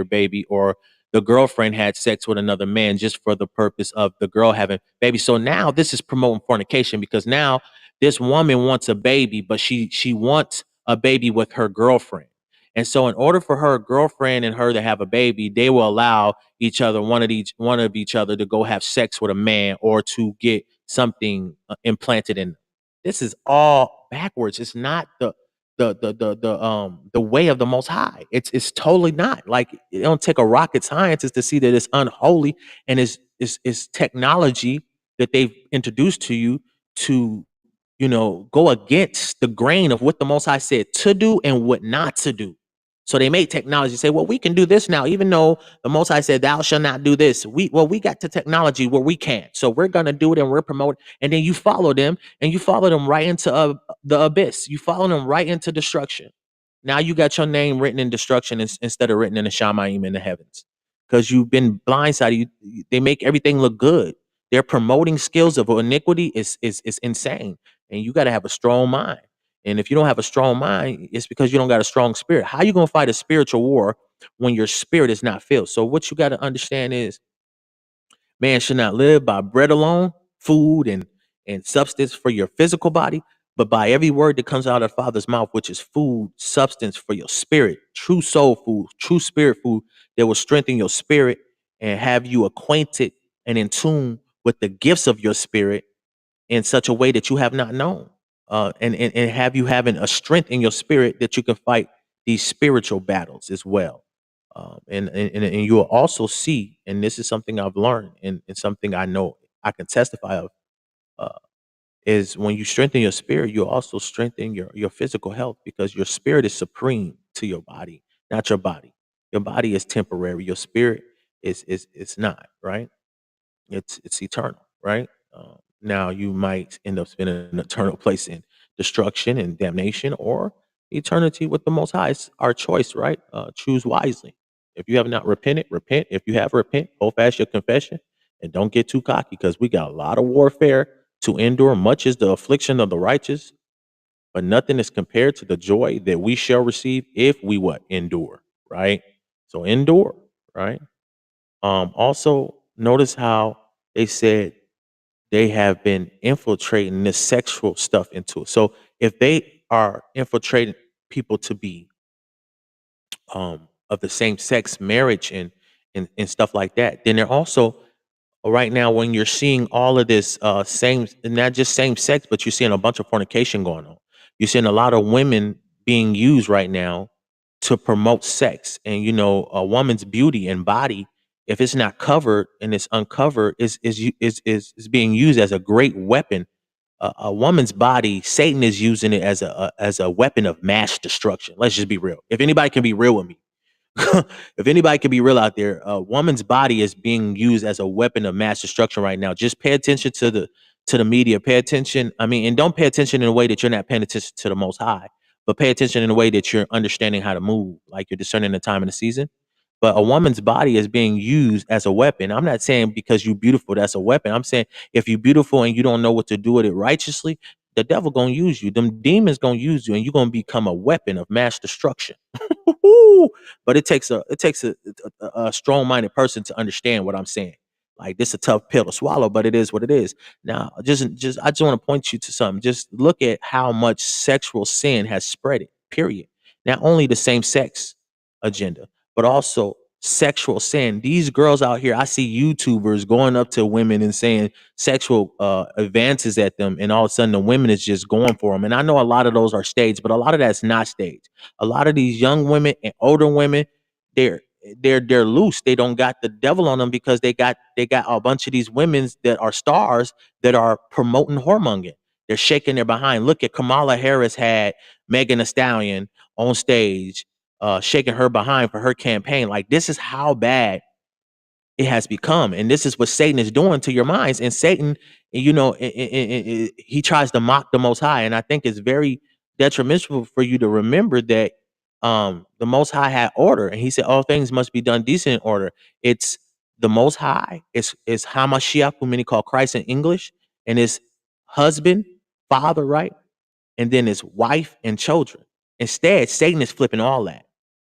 baby, or the girlfriend had sex with another man just for the purpose of the girl having baby. So now this is promoting fornication, because now this woman wants a baby, but she wants a baby with her girlfriend. And so in order for her girlfriend and her to have a baby, they will allow each other, one of each other, to go have sex with a man or to get something implanted in them. This is all backwards. It's not the way of the Most High. It's totally not. Like, it don't take a rocket scientist to see that it's unholy, and it's technology that they've introduced to you to, go against the grain of what the Most High said to do and what not to do. So they made technology say, well, we can do this now, even though the Most High said, thou shalt not do this. We got the technology where we can. So we're going to do it, and we're promoting. And then you follow them, and you follow them right into the abyss. You follow them right into destruction. Now you got your name written in destruction instead of written in the Shamayim in the heavens, because you've been blindsided. They make everything look good. They're promoting skills of iniquity is insane. And you got to have a strong mind. And if you don't have a strong mind, it's because you don't got a strong spirit. How you gonna fight a spiritual war when your spirit is not filled? So what you got to understand is man should not live by bread alone, food and substance for your physical body, but by every word that comes out of the Father's mouth, which is food, substance for your spirit, true soul food, true spirit food that will strengthen your spirit and have you acquainted and in tune with the gifts of your spirit in such a way that you have not known. And have you having a strength in your spirit that you can fight these spiritual battles as well. And you'll also see, and this is something I've learned and something I know I can testify of, uh, is when you strengthen your spirit, you'll also strengthen your physical health because your spirit is supreme to your body, not your body. Your body is temporary. Your spirit is not, right? It's eternal, right? Now you might end up spending an eternal place in destruction and damnation, or eternity with the Most High. It's our choice, right? Choose wisely. If you have not repented, repent. If you have repent, hold fast your confession, and don't get too cocky because we got a lot of warfare to endure. Much is the affliction of the righteous, but nothing is compared to the joy that we shall receive if we what endure, right? So endure, right? Also, notice how they said they have been infiltrating this sexual stuff into it. So if they are infiltrating people to be of the same sex marriage and stuff like that, then they're also right now when you're seeing all of this same not just same sex, but you're seeing a bunch of fornication going on. You're seeing a lot of women being used right now to promote sex. And a woman's beauty and body, if it's not covered and it's uncovered, is being used as a great weapon. A woman's body, Satan is using it as a weapon of mass destruction. Let's just be real. If anybody can be real with me, if anybody can be real out there, a woman's body is being used as a weapon of mass destruction right now. Just pay attention to the media. Pay attention. I mean, and don't pay attention in a way that you're not paying attention to the Most High, but pay attention in a way that you're understanding how to move, like you're discerning the time and the season. But a woman's body is being used as a weapon. I'm not saying because you're beautiful that's a weapon. I'm saying if you're beautiful and you don't know what to do with it righteously, the devil gonna use you. Them demons gonna use you, and you're gonna become a weapon of mass destruction. But it takes a strong minded person to understand what I'm saying. Like this, a tough pill to swallow, but it is what it is. Now, just I just want to point you to something. Just look at how much sexual sin has spread it. Period. Not only the same sex agenda, but also sexual sin. These girls out here, I see YouTubers going up to women and saying sexual advances at them, and all of a sudden the women is just going for them. And I know a lot of those are staged, but a lot of that's not staged. A lot of these young women and older women, they're they're loose. They don't got the devil on them because they got a bunch of these women that are stars that are promoting whoremongering. They're shaking their behind. Look at Kamala Harris had Megan Thee Stallion on stage, shaking her behind for her campaign. Like this is how bad it has become, and this is what Satan is doing to your minds. And Satan, he tries to mock the Most High, and I think it's very detrimental for you to remember that the Most High had order, and He said all things must be done decent in order. It's the Most High. It's Hamashiach, who many call Christ in English, and his husband, father, right, and then his wife and children. Instead, Satan is flipping all that.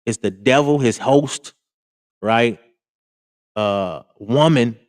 It's the devil, his host, right? Woman,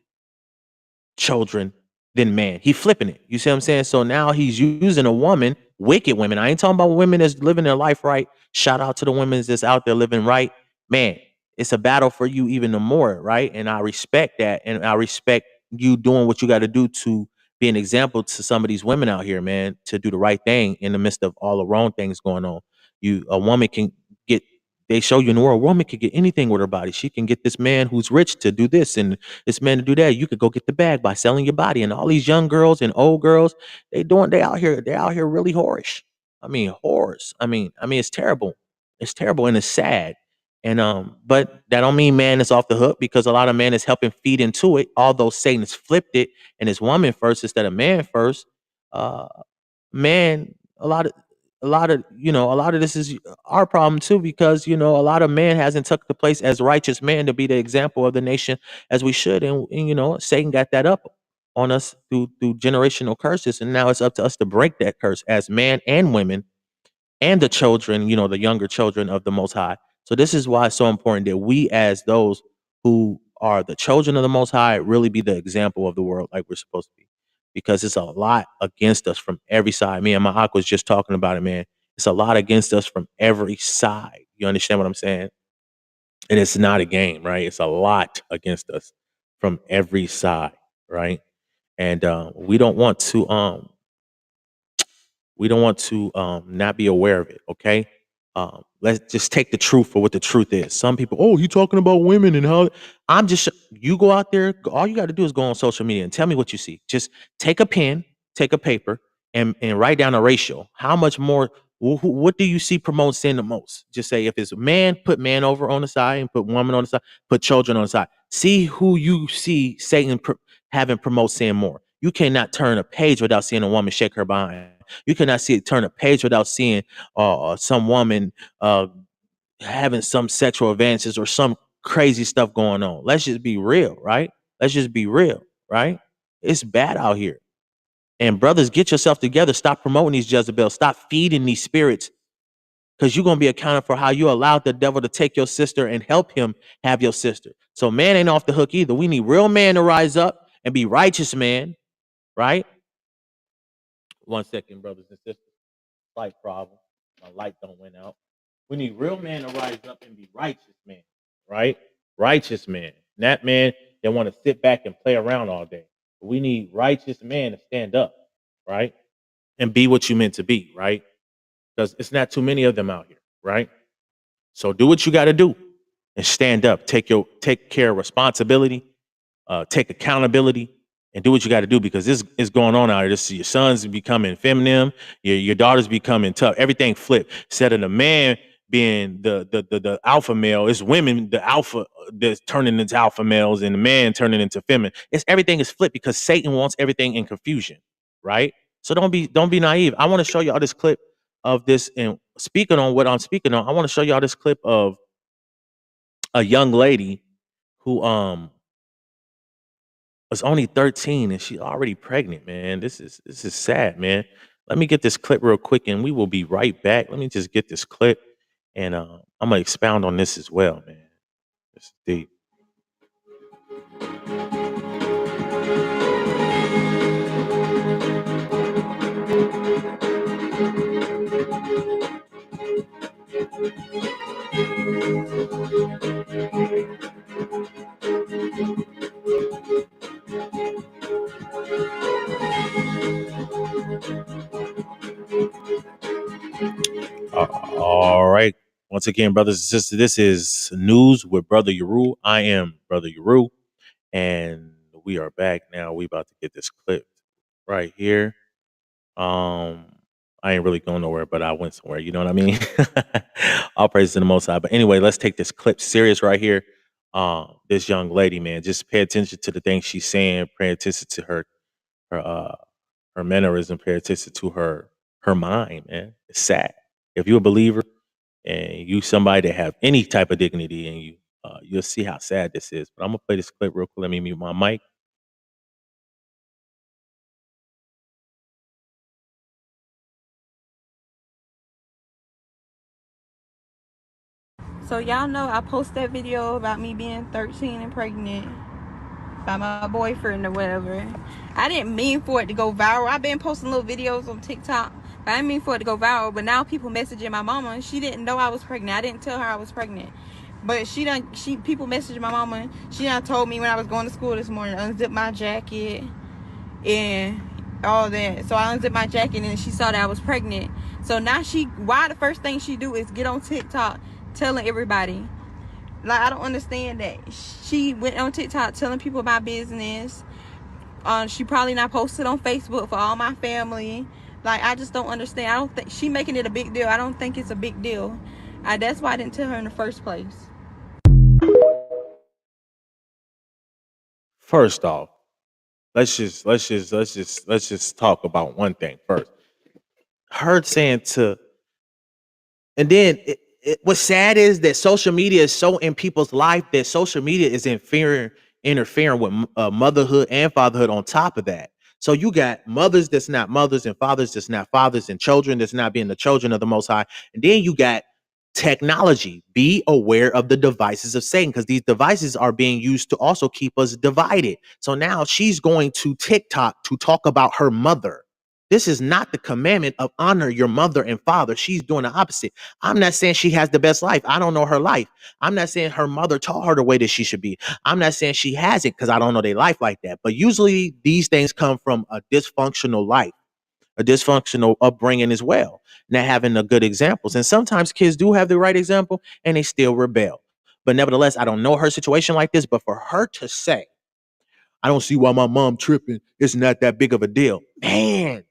children, than man. He flipping it. You see what I'm saying? So now he's using a woman, wicked women. I ain't talking about women that's living their life right. Shout out to the women that's out there living right. Man, it's a battle for you even the more, right? And I respect that. And I respect you doing what you got to do to be an example to some of these women out here, man, to do the right thing in the midst of all the wrong things going on. A woman can get, they show you in the world, a woman can get anything with her body. She can get this man who's rich to do this and this man to do that. You could go get the bag by selling your body. And all these young girls and old girls, they're out here really whorish. I mean, whores. I mean, it's terrible. It's terrible and it's sad. And but that don't mean man is off the hook because a lot of man is helping feed into it. Although Satan has flipped it and it's woman first instead of man first. Uh, man, a lot of this is our problem too because a lot of man hasn't took the place as righteous man to be the example of the nation as we should, and Satan got that up on us through generational curses, and now it's up to us to break that curse as man and women and the children, the younger children of the Most High. So this is why it's so important that we, as those who are the children of the Most High, really be the example of the world like we're supposed to be, because it's a lot against us from every side. Me and my Ak was just talking about it, man. It's a lot against us from every side. You understand what I'm saying? And it's not a game, right? It's a lot against us from every side, right? And we don't want to not be aware of it. Okay, let's just take the truth for what the truth is. Some people, oh, you talking about women and how? You go out there. All you got to do is go on social media and tell me what you see. Just take a pen, take a paper, and write down a ratio. How much more? What do you see promote sin the most? Just say if it's man, put man over on the side and put woman on the side, put children on the side. See who you see Satan having promote sin more. You cannot turn a page without seeing a woman shake her behind. You cannot turn a page without seeing some woman having some sexual advances or some crazy stuff going on. Let's just be real, right? Let's just be real, right? It's bad out here. And brothers, get yourself together. Stop promoting these Jezebels. Stop feeding these spirits, because you're going to be accounted for how you allowed the devil to take your sister and help him have your sister. So man ain't off the hook either. We need real man to rise up and be righteous man, right? 1 second, brothers and sisters. Light problem. My light don't went out. We need real men to rise up and be righteous men, right? Righteous men. Not men that want to sit back and play around all day. We need righteous men to stand up, right? And be what you meant to be, right? Because it's not too many of them out here, right? So do what you got to do and stand up. Take care of responsibility, take accountability, and do what you got to do, because this is going on out here. Your sons becoming feminine, your daughters becoming tough. Everything flipped. Instead of the man being the alpha male, it's women the alpha that's turning into alpha males, and the man turning into feminine. Everything is flipped because Satan wants everything in confusion, right? So don't be naive. I want to show you all this clip of this, and speaking on what I'm speaking on, I want to show y'all this clip of a young lady who was only 13 and she's already pregnant, man. This is sad, man. Let me get this clip real quick and we will be right back. Let me just get this clip and I'm gonna expound on this as well, man. It's deep. All right. Once again, brothers and sisters, this is News with Brother Yeru. I am Brother Yeru, and we are back now. We about to get this clip right here. I ain't really going nowhere, but I went somewhere. You know what I mean? All praise to the Most High. But anyway, let's take this clip serious right here. This young lady, man, just pay attention to the things she's saying. Pay attention to her her mannerism. Pay attention to her mind, man. It's sad. If you're a believer and you somebody that have any type of dignity in you, you'll see how sad this is. But I'm gonna play this clip real quick. Let me mute my mic. So y'all know I posted that video about me being 13 and pregnant by my boyfriend or whatever. I didn't mean for it to go viral. I've been posting little videos on TikTok, but I didn't mean for it to go viral. But now people messaging my mama, and she didn't know I was pregnant. I didn't tell her I was pregnant. But people messaging my mama. She done told me when I was going to school this morning, unzip my jacket and all that. So I unzipped my jacket and she saw that I was pregnant. So now why the first thing she do is get on TikTok telling everybody. Like, I don't understand that. She went on TikTok telling people my business. She probably not posted on Facebook for all my family. Like, I just don't understand. I don't think she making it a big deal. I don't think it's a big deal. That's why I didn't tell her in the first place. First off, let's just talk about one thing first. Her saying to, and then what's sad is that social media is so in people's life that social media is interfering with motherhood and fatherhood on top of that. So you got mothers that's not mothers, and fathers that's not fathers, and children that's not being the children of the Most High. And then you got technology. Be aware of the devices of Satan, because these devices are being used to also keep us divided. So now she's going to TikTok to talk about her mother. This is not the commandment of honor your mother and father. She's doing the opposite. I'm not saying she has the best life. I don't know her life. I'm not saying her mother taught her the way that she should be. I'm not saying she has it, because I don't know their life like that. But usually these things come from a dysfunctional life, a dysfunctional upbringing as well, not having the good examples. And sometimes kids do have the right example and they still rebel. But nevertheless, I don't know her situation like this, but for her to say, I don't see why my mom tripping, it's not that big of a deal. Man,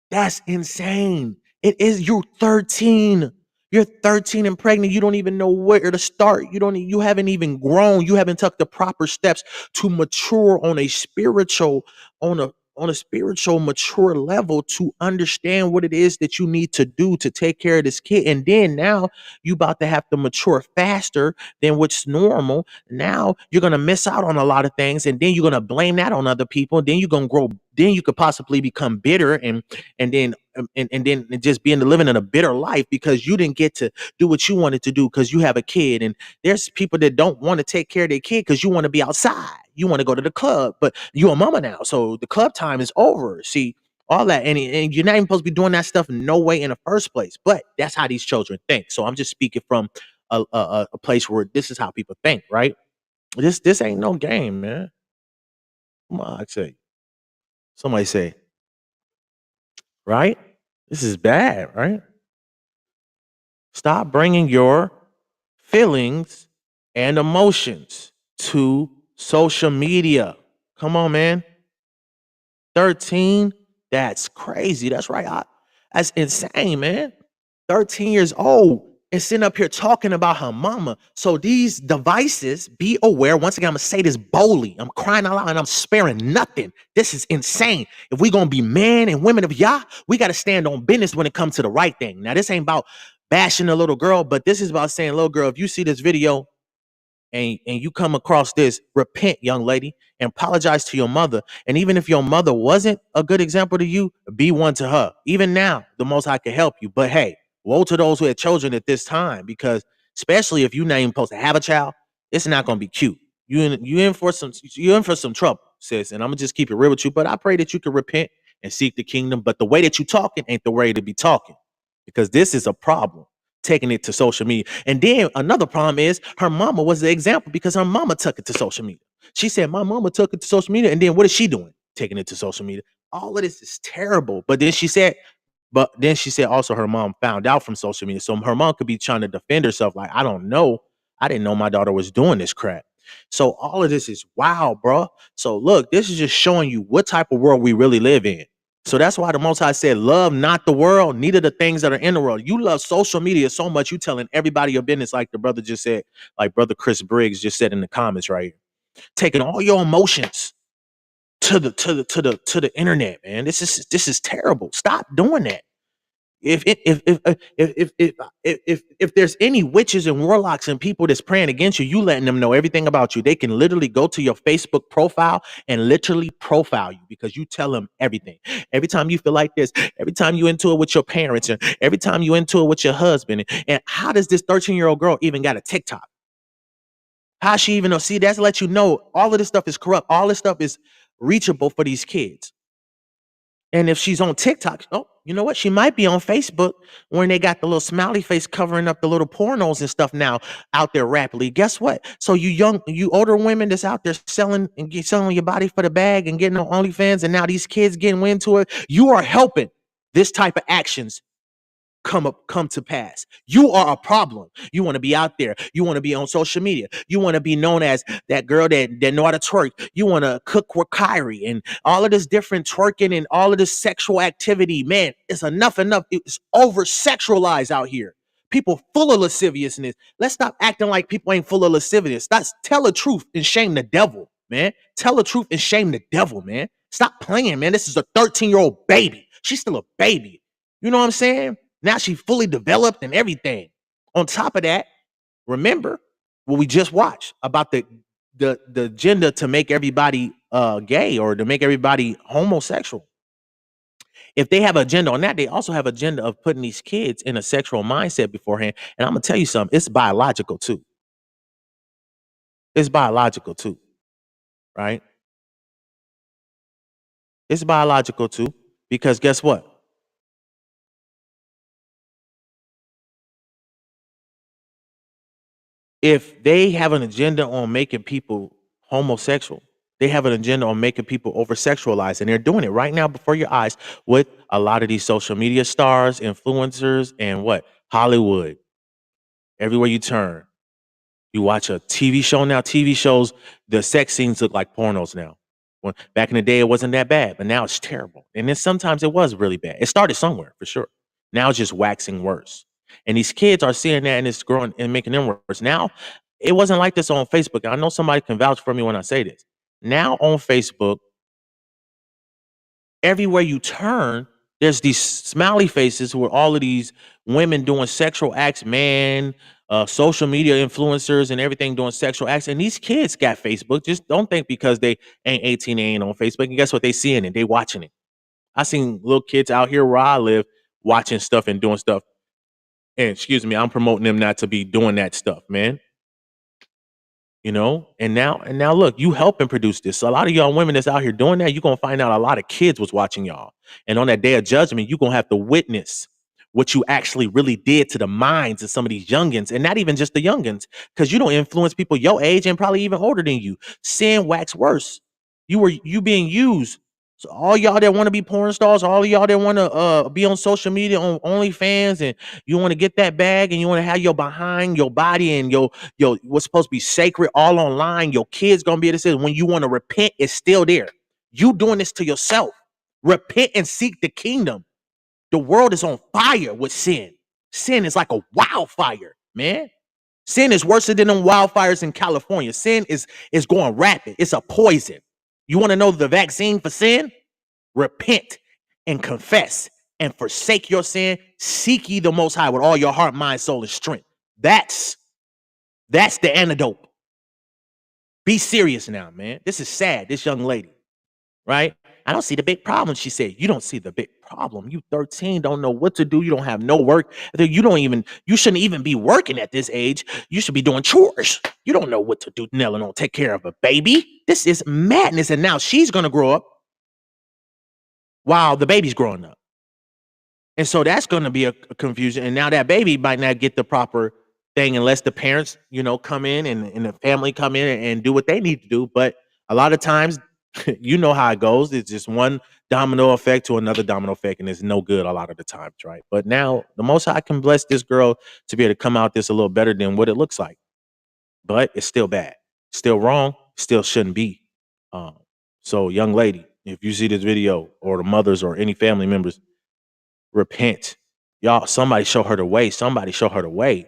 that's insane. It is. You're 13. You're 13 and pregnant. You don't even know where to start. You haven't even grown. You haven't took the proper steps to mature on a spiritual, on a spiritual mature level, to understand what it is that you need to do to take care of this kid. And then now you about to have to mature faster than what's normal. Now you're gonna miss out on a lot of things, and then you're gonna blame that on other people. Then you're gonna grow. Then you could possibly become bitter, and then just being living in a bitter life because you didn't get to do what you wanted to do because you have a kid. And there's people that don't want to take care of their kid because you want to be outside, you want to go to the club, but you're a mama now, so the club time is over. See, all that, and you're not even supposed to be doing that stuff no way in the first place. But that's how these children think. So I'm just speaking from a place where this is how people think, right? This ain't no game, man. Come on, I say. Somebody say, right? This is bad, right? Stop bringing your feelings and emotions to social media. Come on, man. 13, that's crazy. That's right. That's insane, man. 13 years old and sitting up here talking about her mama. So these devices, be aware. Once again, I'm gonna say this boldly. I'm crying out loud and I'm sparing nothing. This is insane. If we're gonna be men and women of Yah, we gotta stand on business when it comes to the right thing. Now, this ain't about bashing a little girl, but this is about saying, little girl, if you see this video, and you come across this, repent, young lady, and apologize to your mother. And even if your mother wasn't a good example to you, be one to her. Even now, the Most High can help you. But hey, woe to those who had children at this time, because especially if you're not even supposed to have a child, it's not gonna be cute. You in for some trouble, sis. And I'm gonna just keep it real with you. But I pray that you can repent and seek the kingdom. But the way that you talking ain't the way to be talking, because this is a problem, taking it to social media. And then another problem is her mama was the example, because her mama took it to social media. She said, my mama took it to social media. And then what is she doing? Taking it to social media. All of this is terrible. But then she said also her mom found out from social media. So her mom could be trying to defend herself. Like, I don't know. I didn't know my daughter was doing this crap. So all of this is wild, bro. So look, this is just showing you what type of world we really live in. So that's why the Most High said, love not the world, neither the things that are in the world. You love social media so much, you telling everybody your business, like the brother just said, like brother Chris Briggs just said in the comments right here. Taking all your emotions to the internet, man. This is terrible. Stop doing that. If there's any witches and warlocks and people that's praying against you, you letting them know everything about you. They can literally go to your Facebook profile and literally profile you, because you tell them everything. Every time you feel like this, every time you into it with your parents, and every time you into it with your husband. And how does this 13-year-old girl even got a TikTok? How she even know? See, that's to let you know all of this stuff is corrupt. All this stuff is reachable for these kids. And if she's on TikTok, oh, you know what? She might be on Facebook, when they got the little smiley face covering up the little pornos and stuff now out there rapidly. Guess what? So you older women that's out there selling your body for the bag and getting on OnlyFans, and now these kids getting into it, you are helping this type of actions come to pass. You are a problem. You want to be out there. You want to be on social media. You want to be known as that girl that know how to twerk. You want to cook with Kyrie and all of this different twerking and all of this sexual activity. Man, it's enough. It's over sexualized out here. People full of lasciviousness. Let's stop acting like people ain't full of lasciviousness. Tell the truth and shame the devil, man. Tell the truth and shame the devil, man. Stop playing, man. This is a 13-year-old baby. She's still a baby. You know what I'm saying? Now she's fully developed and everything. On top of that, remember what we just watched about the agenda to make everybody gay or to make everybody homosexual. If they have an agenda on that, they also have agenda of putting these kids in a sexual mindset beforehand. And I'm gonna tell you something, it's biological too. It's biological too, right? It's biological too, because guess what? If they have an agenda on making people homosexual, they have an agenda on making people over sexualized, and they're doing it right now before your eyes with a lot of these social media stars, influencers, and what? Hollywood. Everywhere you turn, you watch a TV show now. TV shows, the sex scenes look like pornos now. When back in the day, it wasn't that bad, but now it's terrible. And then sometimes it was really bad. It started somewhere for sure. Now it's just waxing worse. And these kids are seeing that and it's growing and making them worse. Now, it wasn't like this on Facebook. I know somebody can vouch for me when I say this. Now on Facebook, everywhere you turn, there's these smiley faces who are all of these women doing sexual acts, social media influencers and everything doing sexual acts. And these kids got Facebook. Just don't think because they ain't 18, they ain't on Facebook. And guess what? They seeing it. They watching it. I seen little kids out here where I live watching stuff and doing stuff. And excuse me, I'm promoting them not to be doing that stuff, man. And now look, you helping produce this. So a lot of y'all women that's out here doing that, you're gonna find out a lot of kids was watching y'all. And on that day of judgment, you're gonna have to witness what you actually really did to the minds of some of these youngins, and not even just the youngins, because you don't influence people your age and probably even older than you. Sin wax worse. You being used. So all y'all that want to be porn stars, all of y'all that want to be on social media on OnlyFans, and you want to get that bag, and you want to have your behind, your body, and your what's supposed to be sacred all online. Your kids gonna be able to say when you want to repent, it's still there. You doing this to yourself. Repent and seek the kingdom. The world is on fire with sin. Sin is like a wildfire, man. Sin is worse than them wildfires in California. Sin is going rapid. It's a poison. You want to know the vaccine for sin? Repent and confess and forsake your sin. Seek ye the Most High with all your heart, mind, soul, and strength. That's the antidote. Be serious now, man. This is sad. This young lady, right? I don't see the big problem. She said, you don't see the big problem. You 13, don't know what to do. You don't have no work. You shouldn't even be working at this age. You should be doing chores. You don't know what to do. Nella don't take care of a baby. This is madness. And now she's going to grow up while the baby's growing up. And so that's going to be a confusion. And now that baby might not get the proper thing unless the parents, come in and the family come in and do what they need to do. But a lot of times, you know how it goes. It's just one domino effect to another domino effect, and it's no good a lot of the times, right? But now the Most High can bless this girl to be able to come out this a little better than what it looks like. But it's still bad, still wrong, still shouldn't be. So young lady, if you see this video or the mothers or any family members, repent. Y'all, somebody show her the way. Somebody show her the way.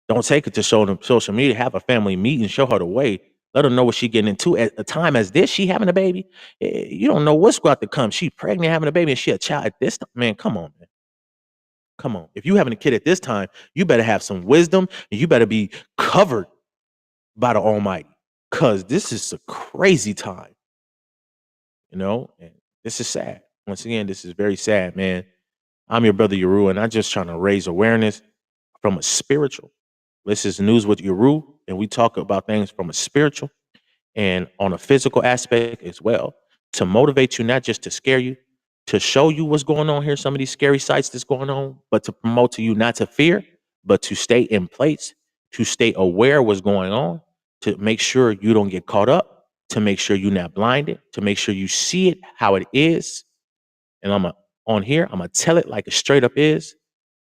Don't take it to show them social media. Have a family meeting. Show her the way. Let her know what she getting into. At a time as this, she having a baby. You don't know what's about to come. She pregnant, having a baby, and she a child at this time. Man, come on, man. Come on. If you having a kid at this time, you better have some wisdom, and you better be covered by the Almighty. Because this is a crazy time. And this is sad. Once again, this is very sad, man. I'm your brother Yeru, and I'm just trying to raise awareness from a spiritual. This is News with Yeru, and we talk about things from a spiritual and on a physical aspect as well, to motivate you, not just to scare you, to show you what's going on here, some of these scary sights that's going on, but to promote to you not to fear, but to stay in place, to stay aware of what's going on, to make sure you don't get caught up, to make sure you're not blinded, to make sure you see it how it is. And I'm gonna tell it like it straight up is.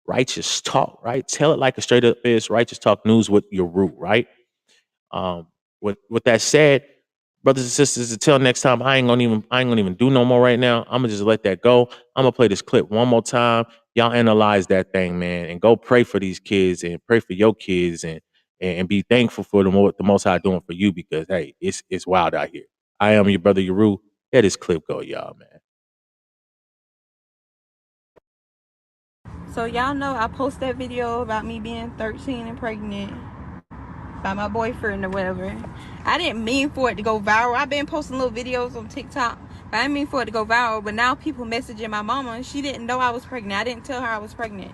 Righteous talk, right? Tell it like a straight up is. Righteous talk news with your root, right? With that said, brothers and sisters, until next time, I ain't gonna even do no more right now. I'm gonna just let that go. I'm gonna play this clip one more time. Y'all analyze that thing, man, and go pray for these kids and pray for your kids and be thankful for the Most High doing for you, because hey, it's wild out here. I am your brother Yeru. Let this clip go, y'all, man. So y'all know I posted that video about me being 13 and pregnant by my boyfriend or whatever. I didn't mean for it to go viral. I've been posting little videos on TikTok, but I didn't mean for it to go viral. But now people messaging my mama. She didn't know I was pregnant. I didn't tell her I was pregnant.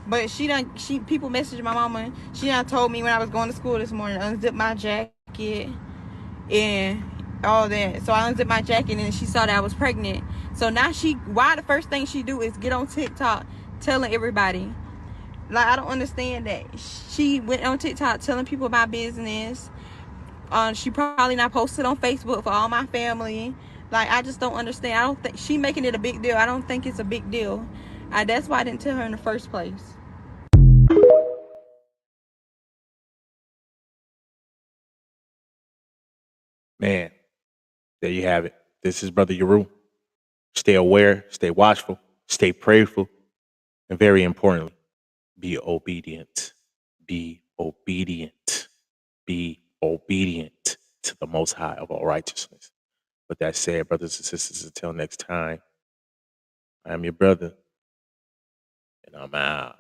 But people messaging my mama. She done told me when I was going to school this morning, unzip my jacket and all that. So I unzipped my jacket and she saw that I was pregnant. So now why the first thing she do is get on TikTok telling everybody. Like, I don't understand that. She went on TikTok telling people my business. She probably not posted on Facebook for all my family. Like, I just don't understand. I don't think she making it a big deal. I don't think it's a big deal. That's why I didn't tell her in the first place. Man, there you have it. This is Brother Yeru. Stay aware, stay watchful, stay prayerful, and very importantly, be obedient. Be obedient. Be obedient to the Most High of all righteousness. With that said, brothers and sisters, until next time, I am your brother, and I'm out.